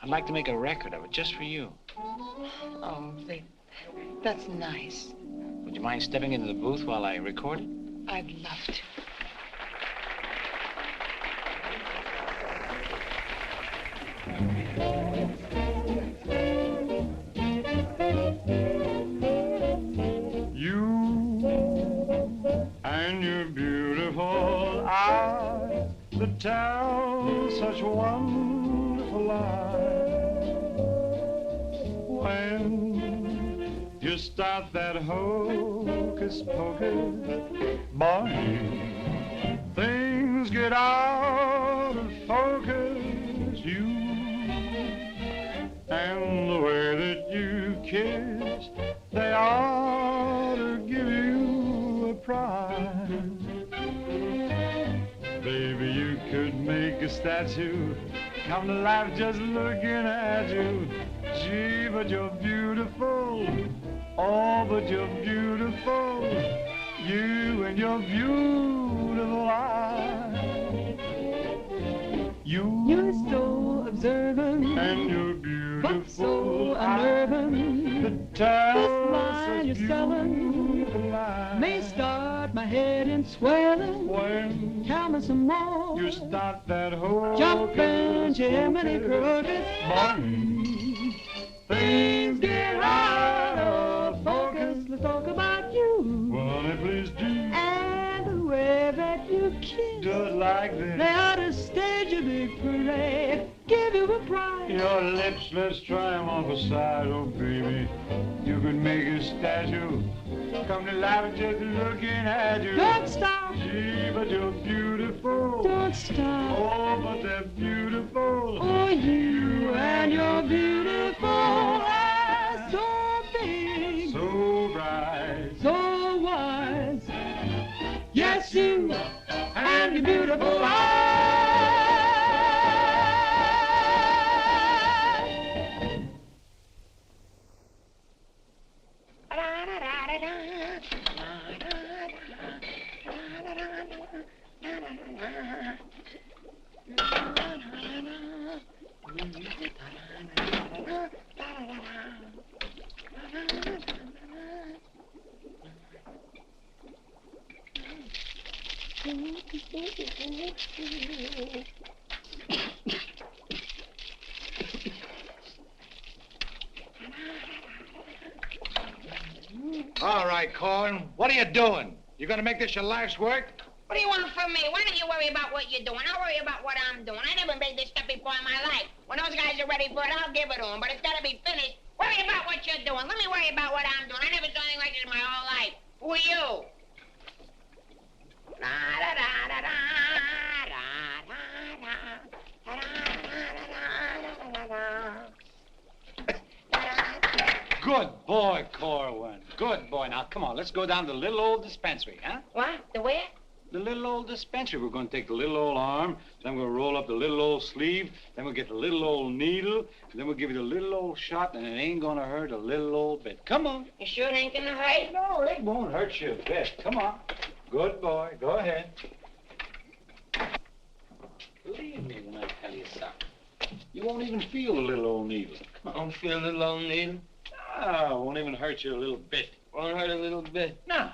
I'd like to make a record of it just for you. Oh, Vic, that's nice. Would you mind stepping into the booth while I record it? I'd love to. And your beautiful eyes that tell such wonderful lies. When you start that hocus pocus, boy, things get out of focus. You and the way that you kiss, they ought to give you a prize. Baby, you could make a statue come to life just looking at you. Gee, but you're beautiful. Oh, but you're beautiful. You and your beautiful eyes. You're so observant, and you're beautiful, but so unnerving. The tell this line you're selling may start my head in swelling. When tell me some more. You start that whole jumping Jiminy Cricket. Things get out of focus. Let's talk about you. Well, honey, please do. And the way that you kiss. Just like this. They ought to stage a big parade. Give you a prize. Your lips, let's try 'em on the side, oh baby. You could make a statue come to life just looking at you. Don't stop. Gee, but you're beautiful. Don't stop. Oh, but they're beautiful. Oh, you and your beautiful eyes, so big, so bright, so wise. Yes, you and your beautiful eyes. All right, Corn. What are you doing? You gonna make this your life's work? What do you want from me? Why don't you worry about what you're doing? I'll worry about what I'm doing. I never made this stuff before in my life. When those guys are ready for it, I'll give it to them. But it's got to be finished. Worry about what you're doing. Let me worry about what I'm doing. I never saw anything like this in my whole life. Who are you? Good boy, Corwin. Good boy. Now, come on, let's go down to the little old dispensary, huh? What? The where? The little old dispensary. We're going to take the little old arm, then we're going to roll up the little old sleeve, then we'll get the little old needle, and then we'll give you the little old shot, and it ain't going to hurt a little old bit. Come on. You sure it ain't going to hurt? No, it won't hurt you a bit. Come on. Good boy. Go ahead. Believe me when I tell you something. You won't even feel the little old needle. I don't feel a little old needle. Ah, it won't even hurt you a little bit. Won't hurt a little bit. Nah.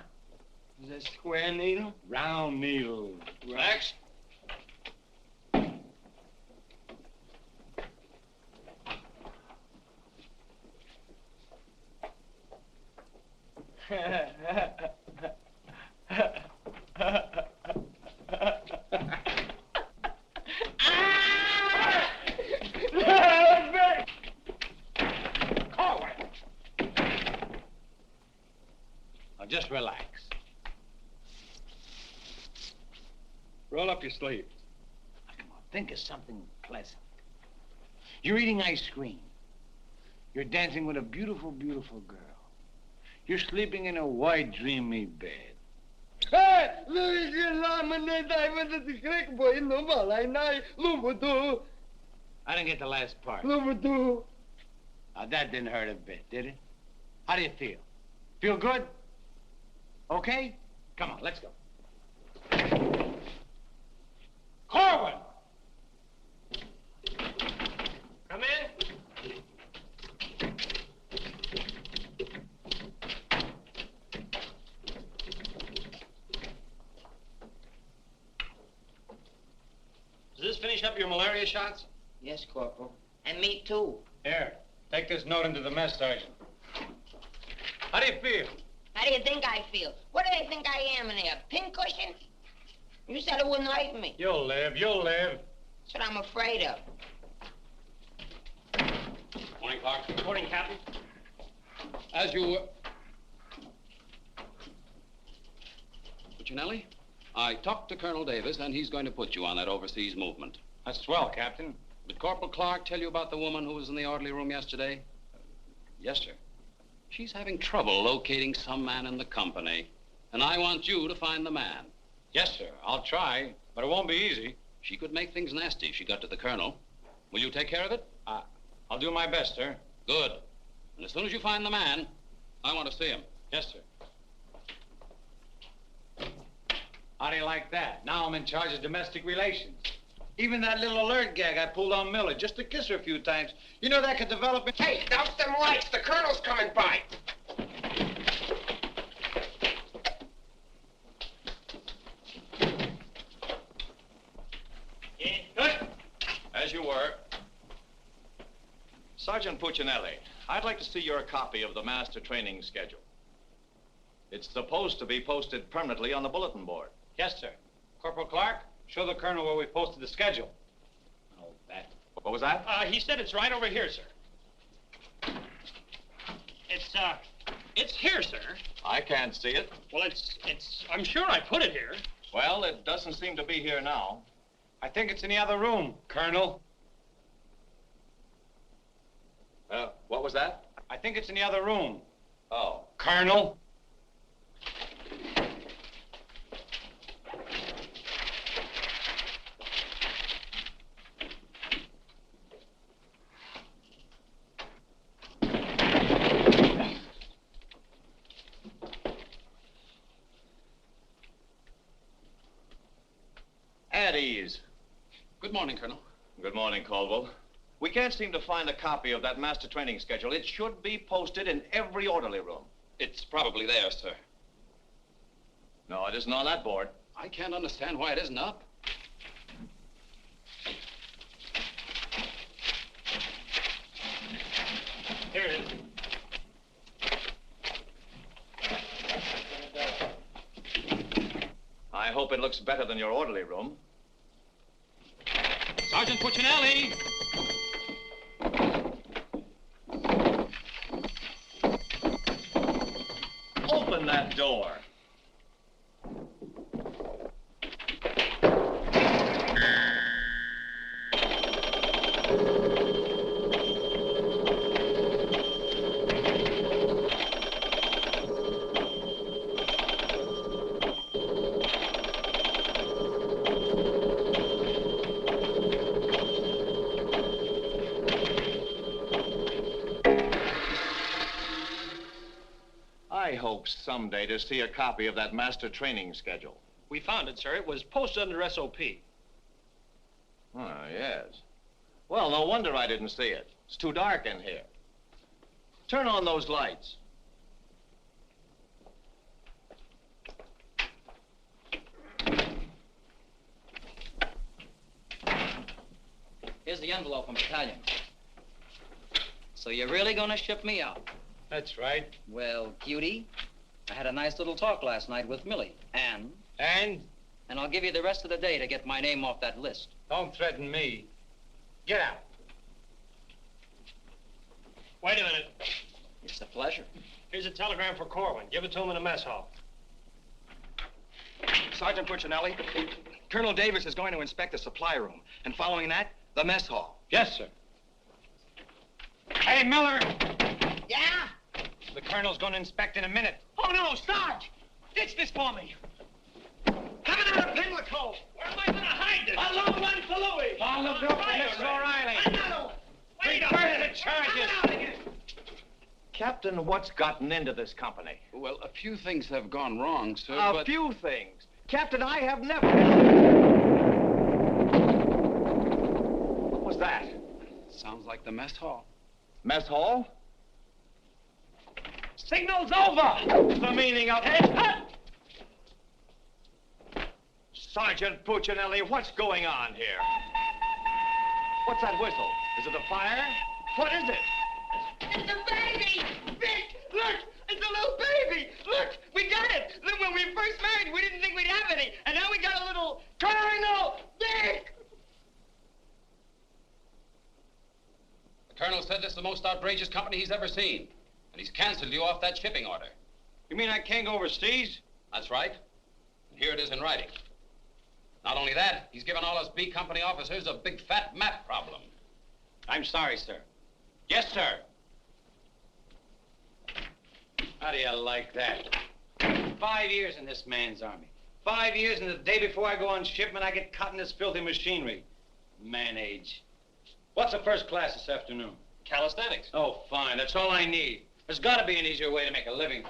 Is that square needle? Round needle. Max? Now just relax. Roll up your sleeves. Come on, think of something pleasant. You're eating ice cream. You're dancing with a beautiful, beautiful girl. You're sleeping in a white, dreamy bed. I didn't get the last part. Number two. Now, that didn't hurt a bit, did it? How do you feel? Feel good? Okay? Come on, let's go. Corwin! Come in. Does this finish up your malaria shots? Yes, Corporal. And me, too. Here, take this note into the mess, Sergeant. How do you feel? How do you think I feel? What do they think I am in there, a pincushion? You said it wouldn't hurt me. You'll live, you'll live. That's what I'm afraid of. Morning, Clark. Good morning, Captain. As you were... Puccinelli, I talked to Colonel Davis, and he's going to put you on that overseas movement. That's swell, Captain. Did Corporal Clark tell you about the woman who was in the orderly room yesterday? Yes, sir. She's having trouble locating some man in the company, and I want you to find the man. Yes, sir. I'll try, but it won't be easy. She could make things nasty if she got to the colonel. Will you take care of it? I'll do my best, sir. Good. And as soon as you find the man, I want to see him. Yes, sir. How do you like that? Now I'm in charge of domestic relations. Even that little alert gag I pulled on Miller just to kiss her a few times. You know that could develop in... Hey, douse them lights. The colonel's coming by. As you were. Sergeant Puccinelli, I'd like to see your copy of the master training schedule. It's supposed to be posted permanently on the bulletin board. Yes, sir. Corporal Clark, show the colonel where we posted the schedule. Oh, that. What was that? He said it's right over here, sir. It's here, sir. I can't see it. Well, I'm sure I put it here. Well, it doesn't seem to be here now. I think it's in the other room, Colonel. What was that? I think it's in the other room. Oh. Colonel. At ease. Good morning, Colonel. Good morning, Caldwell. We can't seem to find a copy of that master training schedule. It should be posted in every orderly room. It's probably there, sir. No, it isn't on that board. I can't understand why it isn't up. Here it is. I hope it looks better than your orderly room. Sergeant Puccinelli! Open that door. I hope someday to see a copy of that master training schedule. We found it, sir. It was posted under SOP. Oh, yes. Well, no wonder I didn't see it. It's too dark in here. Turn on those lights. Here's the envelope from battalion. So you're really gonna ship me out? That's right. Well, cutie, I had a nice little talk last night with Millie. And? And I'll give you the rest of the day to get my name off that list. Don't threaten me. Get out. Wait a minute. It's a pleasure. Here's a telegram for Corwin. Give it to him in the mess hall. Sergeant Puccinelli, Colonel Davis is going to inspect the supply room, and following that, the mess hall. Yes, sir. Hey, Miller! Yeah? The colonel's going to inspect in a minute. Oh, no, Sarge! Ditch this for me. Coming out of Pimlico. Where am I going to hide this? A long one for Louis. On the bill for Mrs. O'Reilly. Another one. Wait Reverse the charges. Captain, what's gotten into this company? Well, a few things have gone wrong, sir, A few things. Captain, I have never... What was that? Sounds like the mess hall. Mess hall? Signal's over. The meaning of it? Sergeant Puccinelli, what's going on here? What's that whistle? Is it a fire? What is it? It's a baby! Vic, look! It's a little baby! Look, we got it! Look, when we first married, we didn't think we'd have any. And now we got a little Colonel Vic! The colonel said this is the most outrageous company he's ever seen. And he's canceled you off that shipping order. You mean I can't go overseas? That's right. And here it is in writing. Not only that, he's given all us B Company officers a big fat map problem. I'm sorry, sir. Yes, sir. How do you like that? 5 years in this man's army. 5 years, and the day before I go on shipment, I get caught in this filthy machinery. Man age. What's the first class this afternoon? Calisthenics. Oh, fine. That's all I need. There's got to be an easier way to make a living.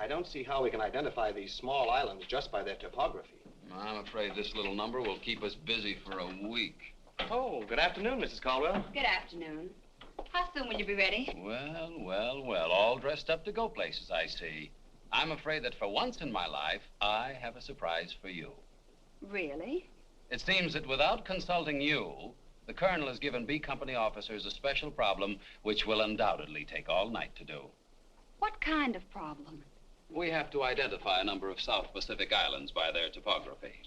I don't see how we can identify these small islands just by their topography. I'm afraid this little number will keep us busy for a week. Oh, good afternoon, Mrs. Caldwell. Good afternoon. How soon will you be ready? Well, all dressed up to go places, I see. I'm afraid that for once in my life, I have a surprise for you. Really? It seems that without consulting you, the colonel has given B Company officers a special problem which will undoubtedly take all night to do. What kind of problem? We have to identify a number of South Pacific islands by their topography.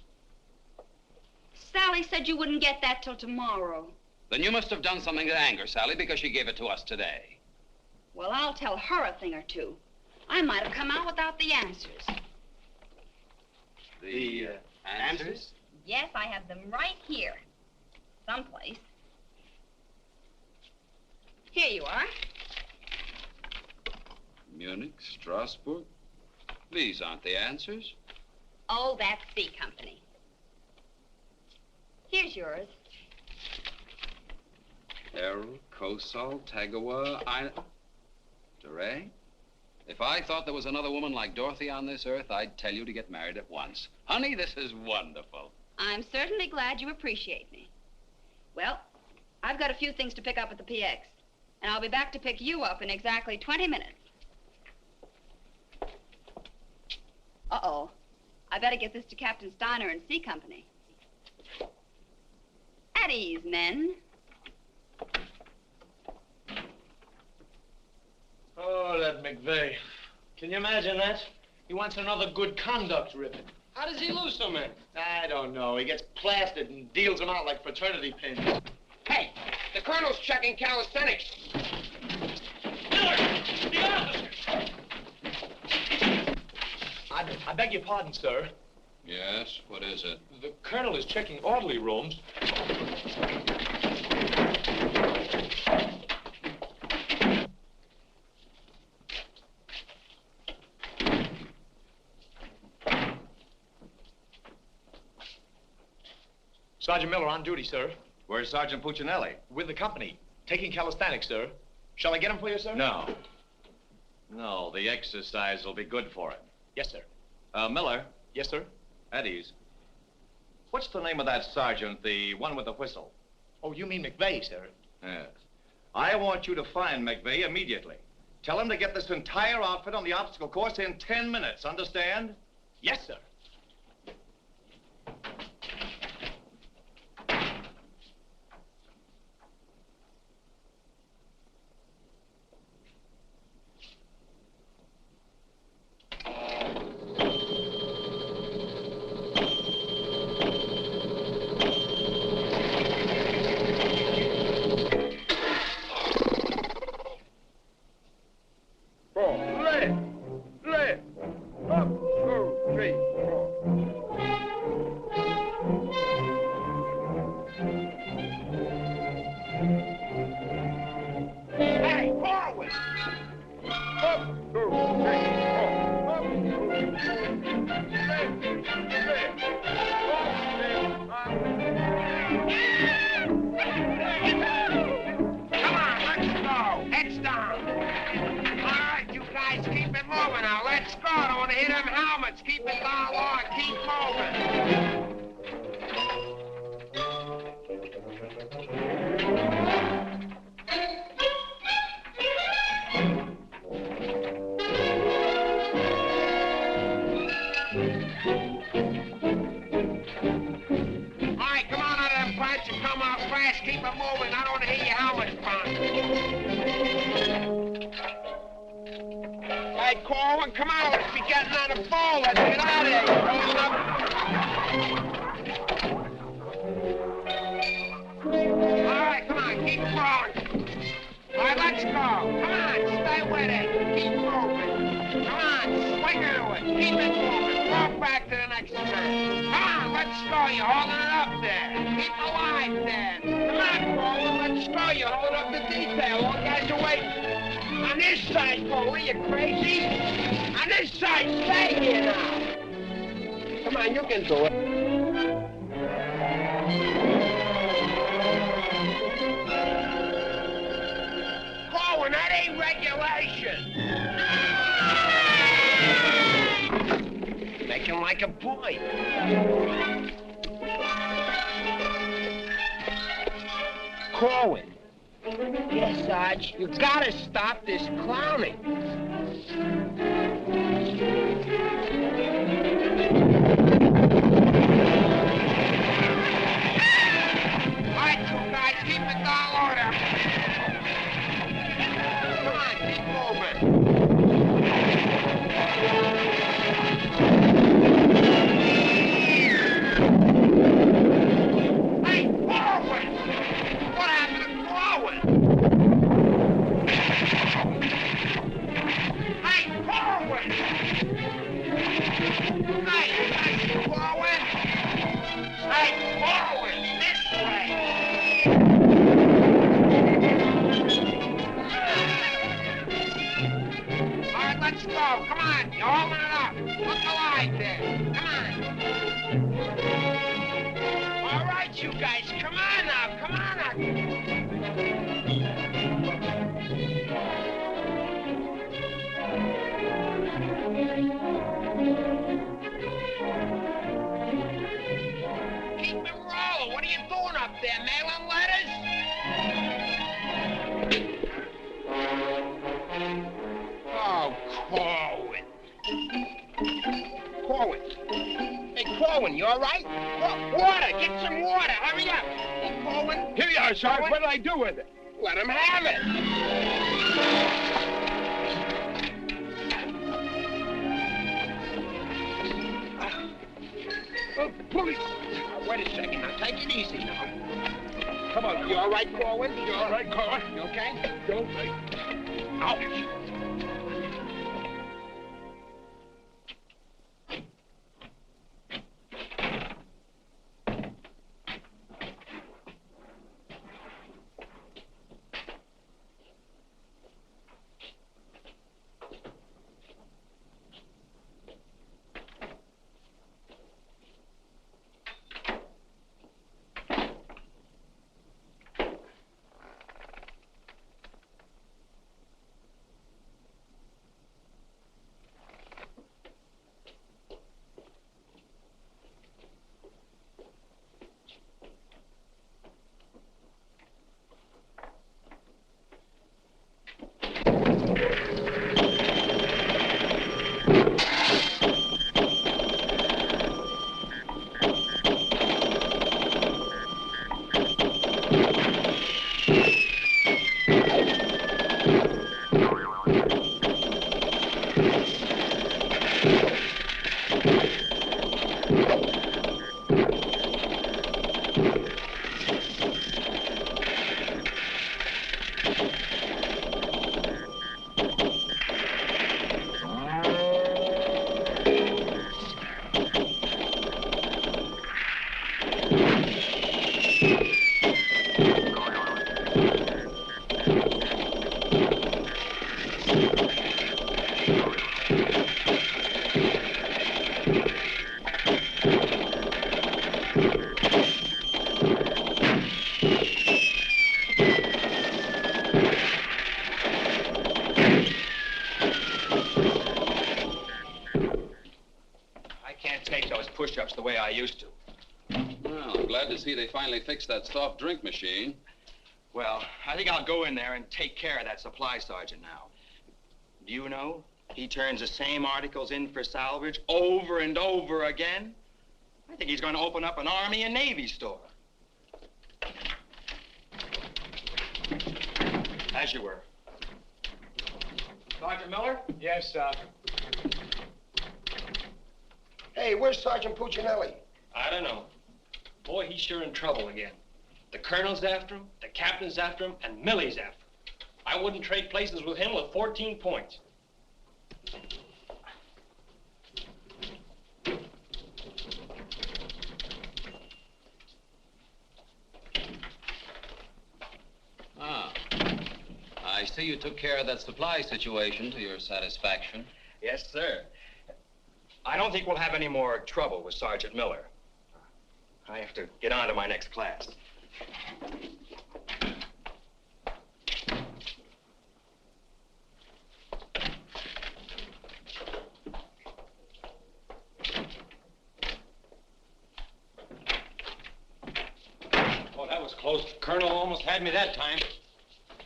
Sally said you wouldn't get that till tomorrow. Then you must have done something to anger Sally because she gave it to us today. Well, I'll tell her a thing or two. I might have come out without the answers. The answers? Yes, I have them right here. Someplace. Here you are. Munich, Strasbourg. These aren't the answers. Oh, that's C Company. Here's yours. Errol, Kosal, Tagawa, DeRay? If I thought there was another woman like Dorothy on this earth, I'd tell you to get married at once. Honey, this is wonderful. I'm certainly glad you appreciate me. Well, I've got a few things to pick up at the PX, and I'll be back to pick you up in exactly 20 minutes. Uh-oh. I better get this to Captain Steiner and C Company. At ease, men. Oh, that McVeigh. Can you imagine that? He wants another good conduct ribbon. How does he lose so many? I don't know. He gets plastered and deals them out like fraternity pins. Hey, the colonel's checking calisthenics. Miller! The officer! I beg your pardon, sir. Yes, what is it? The colonel is checking orderly rooms. Sergeant Miller on duty, sir. Where's Sergeant Puccinelli? With the company. Taking calisthenics, sir. Shall I get him for you, sir? No. No, the exercise will be good for him. Yes, sir. Miller. Yes, sir. At ease. What's the name of that sergeant, the one with the whistle? Oh, you mean McVeigh, sir? Yes. I want you to find McVeigh immediately. Tell him to get this entire outfit on the obstacle course in 10 minutes, understand? Yes, sir. Come on, let's go. Heads down. All right, you guys, keep it moving now. Let's go. Don't want to hit them helmets. Keep it down low and keep moving. Keep it moving. I don't want to hear your helmet bump. Hey, Corwin, come on. Let's be getting on the ball. Let's get out of here. All right, come on. Keep going. All right, let's go. Come on. Stay with it. Keep moving. Come on. Swing into it. Keep it moving. Walk back to the next turn. Come on. Let's go. You're holding it up there. Keep alive there. Come on, Corwin, let's go. You're holding up the detail. All guys are waiting. On this side, Corwin, you crazy? On this side, stay here now. Come on, you can do it. Corwin, that ain't regulation. Make him like a boy. Corwin. Yes, Sarge, you gotta stop this clowning. All right, you guys, keep it down order. Come on, keep moving. Hey, Corwin! What happened to Corwin? Hey, Corwin! Hey, Corwin! Hey, Corwin, this way! All right, let's go. Come on, you're holding it up. Look alive there. Come on. All right, you guys, come on now. Come on now. Keep it rolling. What are you doing up there, mailing letters? Oh, Corwin. Corwin. Hey, Corwin, you all right? Water. Get some water. Hurry up. Hey, Corwin. Here you are, Sarge. What did I do with it? Let him have it. Oh, police. Wait a second. Now, take it easy now. Come on. You all right, Corwin? You all right, Corwin? You okay? You all right? Ouch. push-ups the way I used to. Well, I'm glad to see they finally fixed that soft drink machine. Well, I think I'll go in there and take care of that supply sergeant now. Do you know, he turns the same articles in for salvage over and over again. I think he's going to open up an Army and Navy store. As you were. Sergeant Miller? Yes, sir. Hey, where's Sergeant Puccinelli? I don't know. Boy, he's sure in trouble again. The colonel's after him, the captain's after him, and Millie's after him. I wouldn't trade places with him with 14 points. Ah. I see you took care of that supply situation to your satisfaction. Yes, sir. I don't think we'll have any more trouble with Sergeant Miller. I have to get on to my next class. Oh, that was close. Colonel almost had me that time.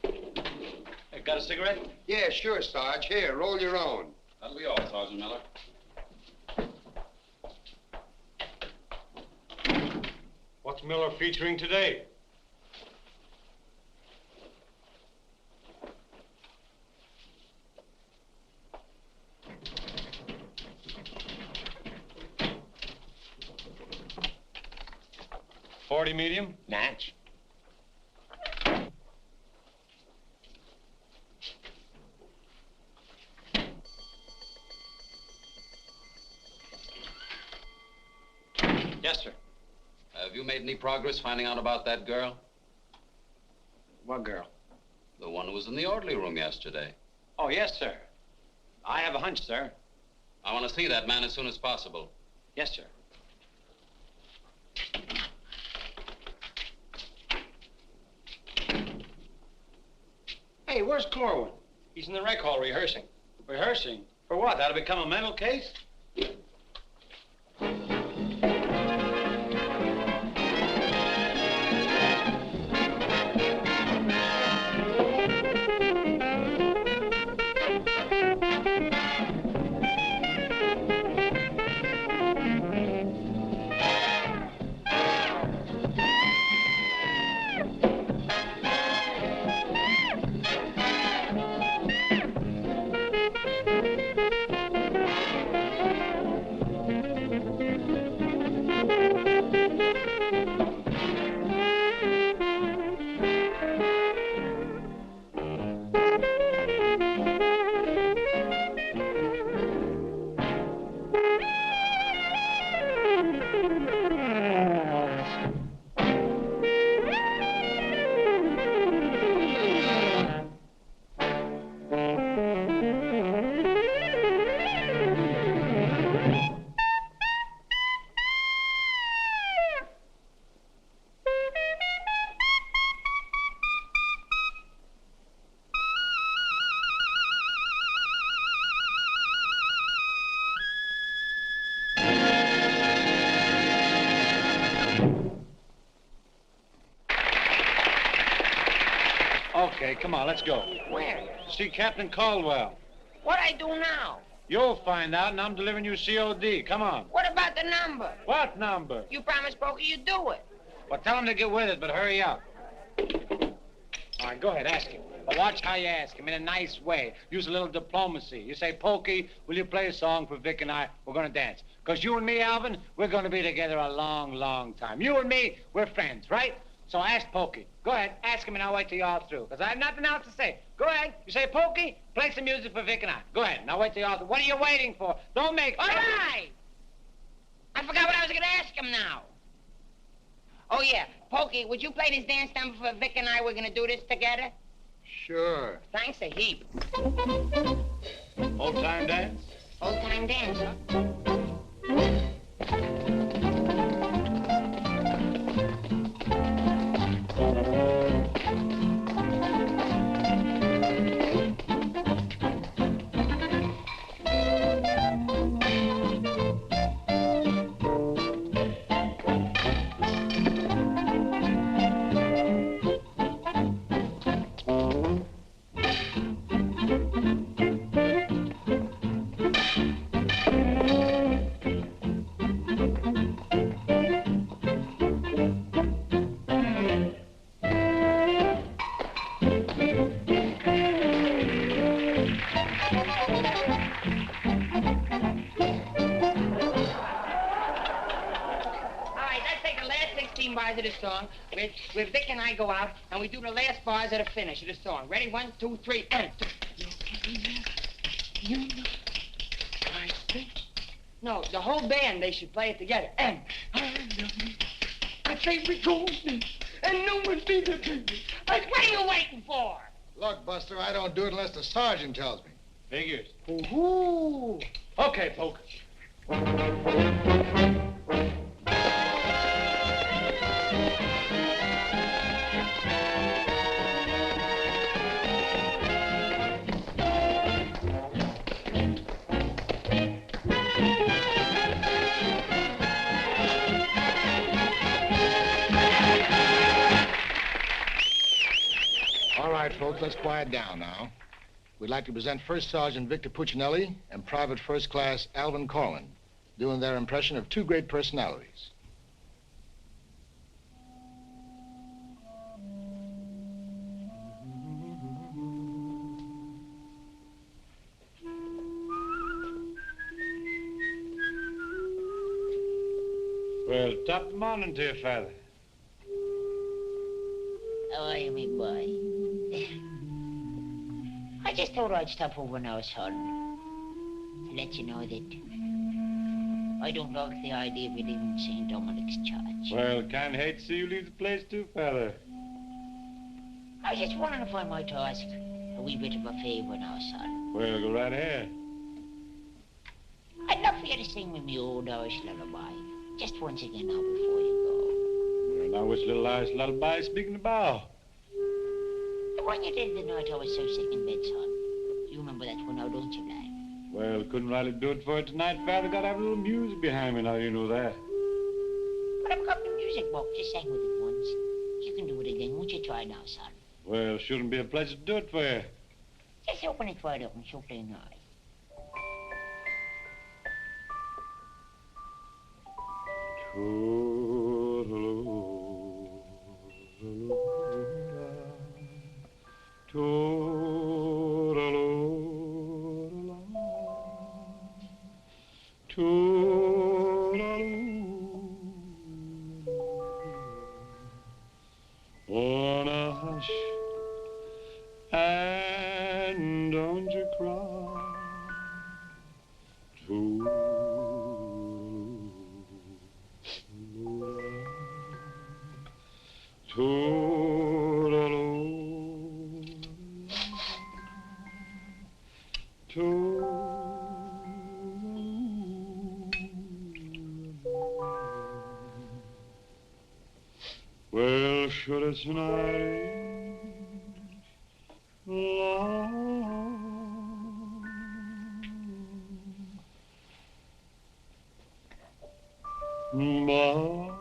Hey, got a cigarette? Yeah, sure, Sarge. Here, roll your own. That'll be all, Sergeant Miller. What's Miller featuring today? .40 medium? Natch. Yes, sir. Have you made any progress finding out about that girl? What girl? The one who was in the orderly room yesterday. Oh, yes, sir. I have a hunch, sir. I want to see that man as soon as possible. Yes, sir. Hey, where's Corwin? He's in the rec hall rehearsing. Rehearsing? For what? That'll become a mental case? Okay, come on, let's go. Where? See Captain Caldwell. What I do now? You'll find out, and I'm delivering you COD. Come on. What about the number? What number? You promised Pokey you'd do it. Well, tell him to get with it, but hurry up. All right, go ahead, ask him. But watch how you ask him, in a nice way. Use a little diplomacy. You say, Pokey, will you play a song for Vic and I? We're going to dance. Because you and me, Alvin, we're going to be together a long, long time. You and me, we're friends, right? So ask Pokey. Go ahead, ask him, and I'll wait till you're all through. Because I have nothing else to say. Go ahead. You say, Pokey, play some music for Vic and I. Go ahead, and I'll wait till you're all through. What are you waiting for? Don't make... All right! I forgot what I was going to ask him now. Oh, yeah. Pokey, would you play this dance number for Vic and I? We're going to do this together? Sure. Thanks a heap. Old-time dance? Old-time dance, huh? bars of the song, where Vic and I go out, and we do the last bars of the finish of the song. Ready? 1, 2, 3, and... You know, I think... No, the whole band, they should play it together. And I love you. My favorite golden, and no one be the baby. Like, what are you waiting for? Look, Buster, I don't do it unless the sergeant tells me. Figures. Ooh. Okay, Poke. All right, folks, let's quiet down now. We'd like to present First Sergeant Victor Puccinelli and Private First Class Alvin Corlin, doing their impression of two great personalities. Well, top morning to you, Father. How are you, me boy? I just thought I'd stop over now, son, to let you know that I don't like the idea of you leaving St. Dominic's Church. Well, can't hate to see you leave the place too, Father. I was just wondering if I might ask a wee bit of a favor now, son. Well, go right ahead. I'd love for you to sing with me old Irish lullaby, just once again now before you Well, now which little Irish lullaby speaking about? go. The one you did the night I was so sick in bed, son. You remember that one now, don't you, lad? Well, couldn't rightly do it for you tonight, Father. Gotta have a little music behind me now, you know that. But I've got the music book. Just sang with it once. You can do it again. Won't you try now, son? Well, shouldn't be a pleasure to do it for you. Just open it wide open, so plain nice. Wanna hush and don't you cry. Well, should it's night long, but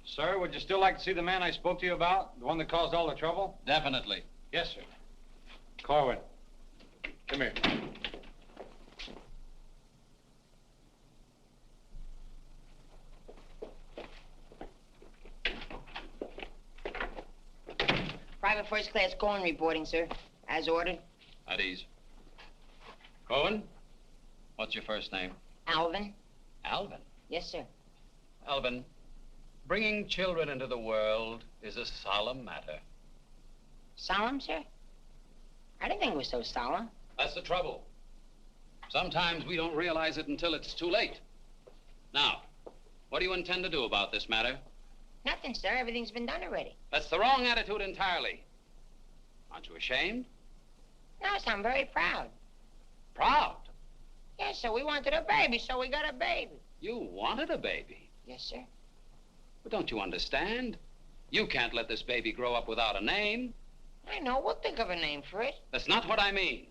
Sir, would you still like to see the man I spoke to you about? The one that caused all the trouble? Definitely. Yes, sir. Corwin, come here. Private First Class Corn reporting, sir. As ordered. At ease. Cohen, what's your first name? Alvin. Alvin. Yes, sir. Alvin, bringing children into the world is a solemn matter. Solemn, sir? I didn't think it was so solemn. That's the trouble. Sometimes we don't realize it until it's too late. Now, what do you intend to do about this matter? Nothing, sir. Everything's been done already. That's the wrong attitude entirely. Aren't you ashamed? No, sir, I'm very proud. Proud? Yes, sir. We wanted a baby, so we got a baby. You wanted a baby? Yes, sir. But don't you understand? You can't let this baby grow up without a name. I know. We'll think of a name for it. That's not what I mean.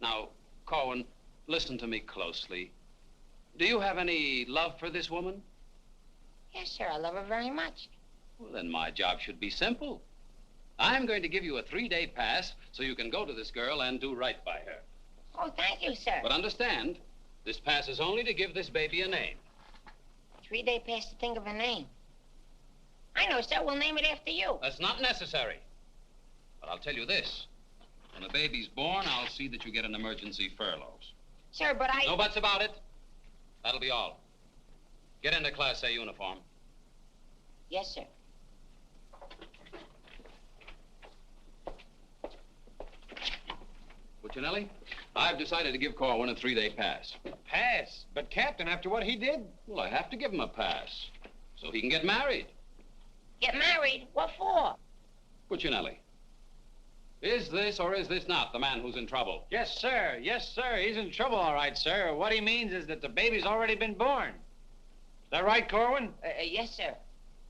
Now, Corwin, listen to me closely. Do you have any love for this woman? Yes, sir. I love her very much. Well, then my job should be simple. I'm going to give you a 3-day pass so you can go to this girl and do right by her. Oh, thank you, sir. But understand, this pass is only to give this baby a name. 3-day pass to think of a name. I know, sir. We'll name it after you. That's not necessary. But I'll tell you this. The When the baby's born, I'll see that you get an emergency furlough. Sir, but I... No buts about it. That'll be all. Get into Class A uniform. Yes, sir. Puccinelli, I've decided to give Corwin a 3-day pass. A pass? But, Captain, after what he did? Well, I have to give him a pass so he can get married. Get married? What for? Puccinelli, is this or is this not the man who's in trouble? Yes, sir. Yes, sir. He's in trouble, all right, sir. What he means is that the baby's already been born. Is that right, Corwin? Yes, sir.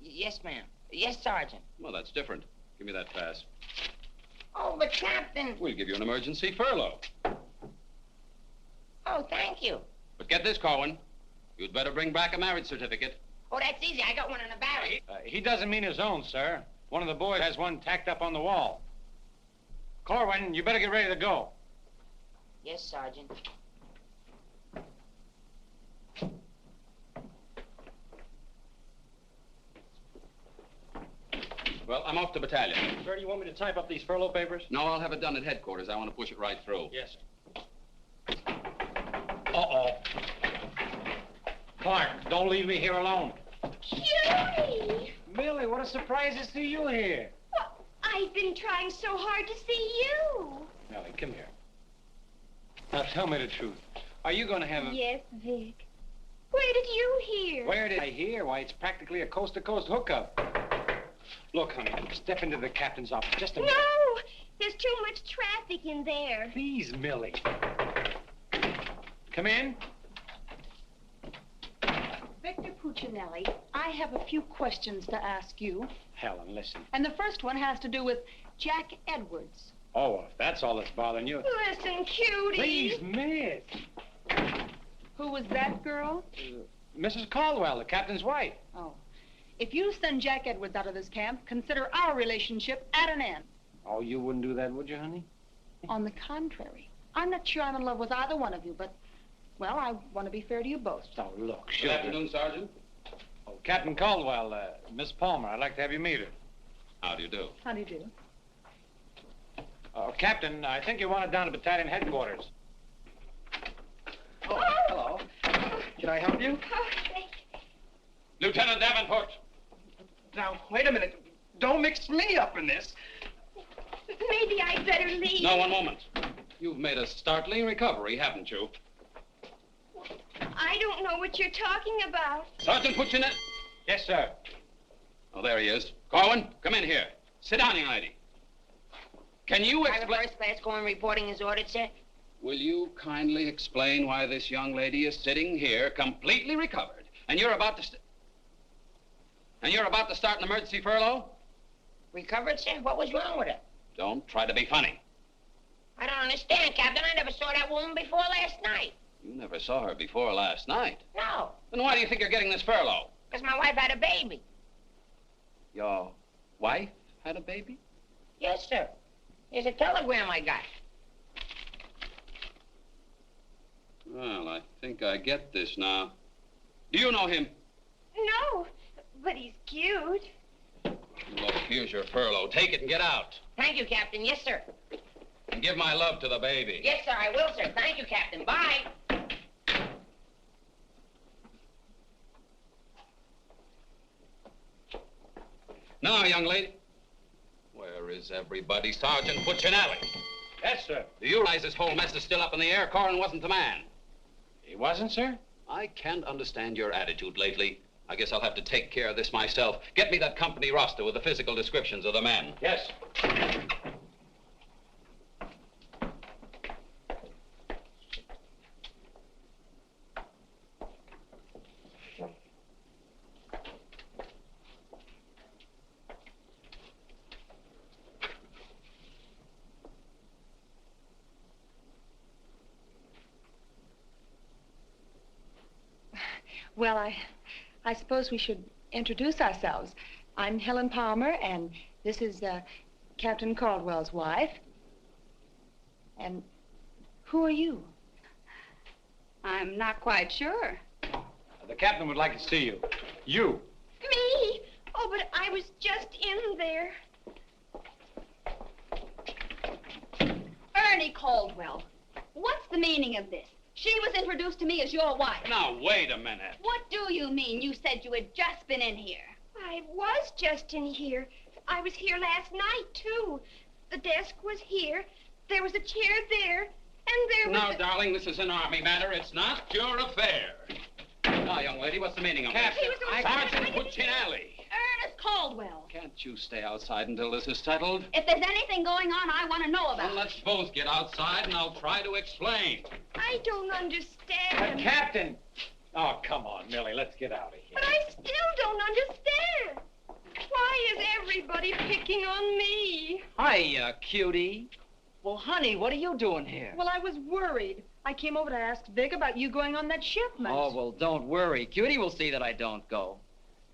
Yes, ma'am. Yes, Sergeant. Well, that's different. Give me that pass. Oh, but Captain... We'll give you an emergency furlough. Oh, thank you. But get this, Corwin. You'd better bring back a marriage certificate. Oh, that's easy. I got one in the barracks. He doesn't mean his own, sir. One of the boys has one tacked up on the wall. Corwin, you better get ready to go. Yes, Sergeant. Well, I'm off to battalion. Sir, do you want me to type up these furlough papers? No, I'll have it done at headquarters. I want to push it right through. Yes, sir. Uh-oh. Clark, don't leave me here alone. Cutie! Millie, what a surprise to see you here. Well, I've been trying so hard to see you. Millie, come here. Now, tell me the truth. Are you going to have a... Yes, Vic. Where did you hear? Where did I hear? Why, it's practically a coast-to-coast hookup. Look, honey, step into the captain's office just a minute. No! There's too much traffic in there. Please, Millie. Come in. Victor Puccinelli, I have a few questions to ask you. Helen, listen. And the first one has to do with Jack Edwards. Oh, if that's all that's bothering you. Listen, Cutie. Please, miss. Who was that girl? Mrs. Caldwell, the captain's wife. Oh. If you send Jack Edwards out of this camp, consider our relationship at an end. Oh, you wouldn't do that, would you, honey? On the contrary. I'm not sure I'm in love with either one of you, but, well, I want to be fair to you both. Oh, look, Good afternoon, Sergeant. Oh, Captain Caldwell, Miss Palmer, I'd like to have you meet her. How do you do? How do you do? Captain, I think you want it down to battalion headquarters. Oh, hello. Can I help you? Lieutenant Davenport. Now, wait a minute. Don't mix me up in this. Maybe I'd better leave. No, one moment. You've made a startling recovery, haven't you? I don't know what you're talking about. Sergeant Puccinelli. Yes, sir. Oh, there he is. Corwin, come in here. Sit down, young lady. Can you Private explain... first class going reporting as ordered, sir. Will you kindly explain why this young lady is sitting here completely recovered, and you're about to start an emergency furlough? Recovered, sir? What was wrong with her? Don't try to be funny. I don't understand, Captain. I never saw that woman before last night. You never saw her before last night. No, Then why do you think you're getting this furlough? because my wife had a baby. Your wife had a baby? Yes, sir. Here's a telegram I got. Well, I think I get this now. Do you know him? No, but he's cute. Look, here's your furlough. Take it and get out. Thank you, Captain. Yes, sir. And give my love to the baby. Yes, sir, I will, sir. Thank you, Captain. Bye. Now, young lady. Where is everybody? Sergeant Puccinelli. Yes, sir. Do you realize this whole mess is still up in the air? Corwin wasn't the man. He wasn't, sir? I can't understand your attitude lately. I guess I'll have to take care of this myself. Get me that company roster with the physical descriptions of the men. Yes. Well, I suppose we should introduce ourselves. I'm Helen Palmer, and this is Captain Caldwell's wife. And who are you? I'm not quite sure. The captain would like to see you. You. Me? Oh, but I was just in there. Ernie Caldwell, what's the meaning of this? She was introduced to me as your wife. Now, wait a minute. What do you mean? You said you had just been in here. I was just in here. I was here last night, too. The desk was here. There was a chair there. And there was... Now, darling, this is an Army matter. It's not your affair. Now, young lady, what's the meaning of Captain, this? Sergeant Puccinelli. Ernest Caldwell. Can't you stay outside until this is settled? If there's anything going on, I want to know about Well, let's both get outside, and I'll try to explain. I don't understand. Captain! Oh, come on, Millie, let's get out of here. But I still don't understand. Why is everybody picking on me? Hiya, cutie. Well, honey, what are you doing here? Well, I was worried. I came over to ask Vic about you going on that shipment. Oh, well, don't worry. Cutie will see that I don't go.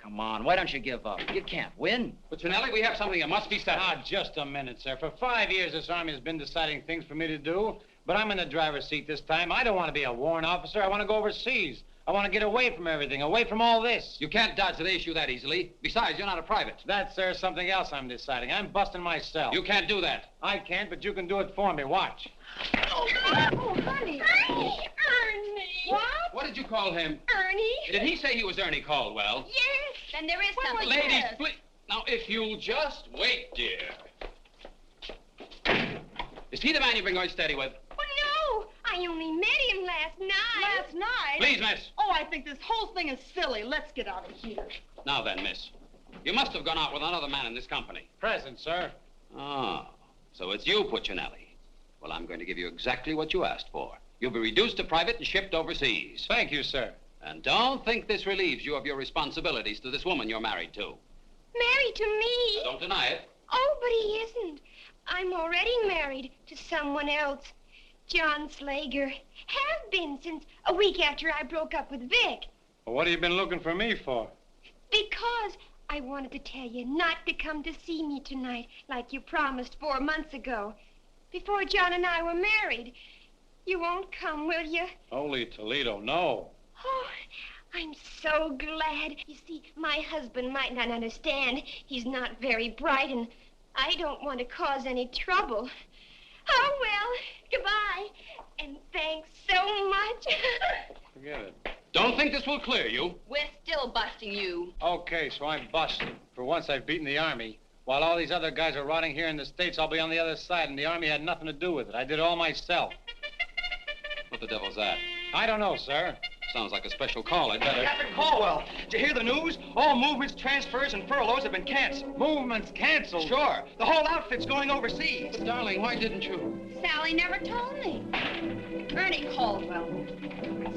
Come on, why don't you give up? You can't win. Puccinelli, we have something that must be settled. Ah, just a minute, sir. For 5 years, this Army has been deciding things for me to do, but I'm in the driver's seat this time. I don't want to be a warrant officer. I want to go overseas. I want to get away from everything, away from all this. You can't dodge the issue that easily. Besides, you're not a private. That's, sir, something else I'm deciding. I'm busting myself. You can't do that. I can't, but you can do it for me. Watch. Oh, honey. Ernie. What? What did you call him? Ernie. Did he say he was Ernie Caldwell? Yes. Then there is something. Ladies, please. Now, if you'll just wait, dear. Is he the man you've been going steady with? Oh, no. I only met him last night. Last night? Please, miss. Oh, I think this whole thing is silly. Let's get out of here. Now then, miss. You must have gone out with another man in this company. Present, sir. Oh, so it's you, Puccinelli. Well, I'm going to give you exactly what you asked for. You'll be reduced to private and shipped overseas. Thank you, sir. And don't think this relieves you of your responsibilities to this woman you're married to. Married to me? Don't deny it. Oh, but he isn't. I'm already married to someone else. John Slager. Have been since a week after I broke up with Vic. Well, what have you been looking for me for? Because I wanted to tell you not to come to see me tonight like you promised 4 months ago. Before John and I were married. You won't come, will you? Holy Toledo, no. Oh, I'm so glad. You see, my husband might not understand. He's not very bright, and I don't want to cause any trouble. Oh, well, goodbye. And thanks so much. Forget it. Don't think this will clear you. We're still busting you. Okay, so I'm busted. For once, I've beaten the Army. While all these other guys are rotting here in the States, I'll be on the other side, and the Army had nothing to do with it. I did it all myself. What the devil's that? I don't know, sir. Sounds like a special call. I'd better... Captain Caldwell, did you hear the news? All movements, transfers, and furloughs have been canceled. Movements canceled? Sure. The whole outfit's going overseas. But, darling, why didn't you? Sally never told me. Ernie Caldwell,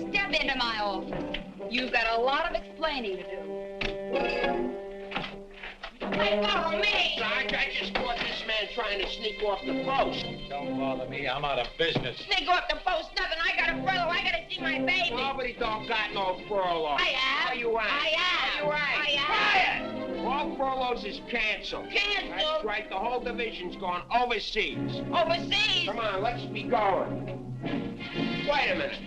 step into my office. You've got a lot of explaining to do. Hey, follow me! Sarge, I just caught this man trying to sneak off the post. Don't bother me. I'm out of business. Sneak off the post, nothing. I got a furlough. I got to see my baby. Nobody don't got no furlough. I have. Oh, you ain't. I have. Oh, you ain't. I have. Quiet! All furloughs is canceled. Canceled? That's right. The whole division's gone overseas. Overseas? Come on, let's be going. Wait a minute.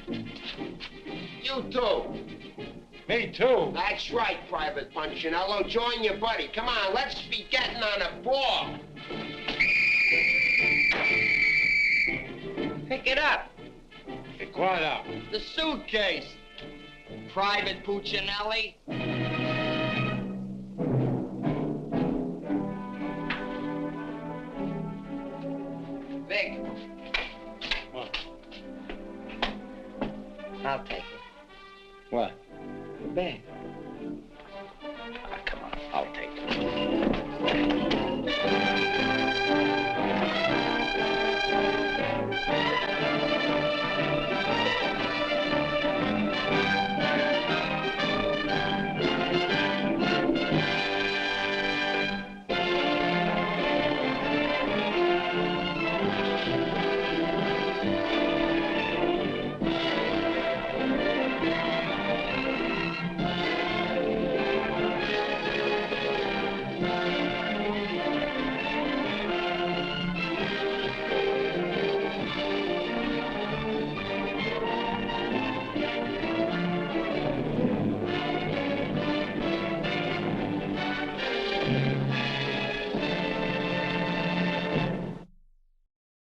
You too. Me too. That's right, Private Punchinello. Join your buddy. Come on, let's be getting on a ball. Pick it up. Be quiet out. The suitcase. Private Puccinelli. Vic. What? I'll take it. What? The bag.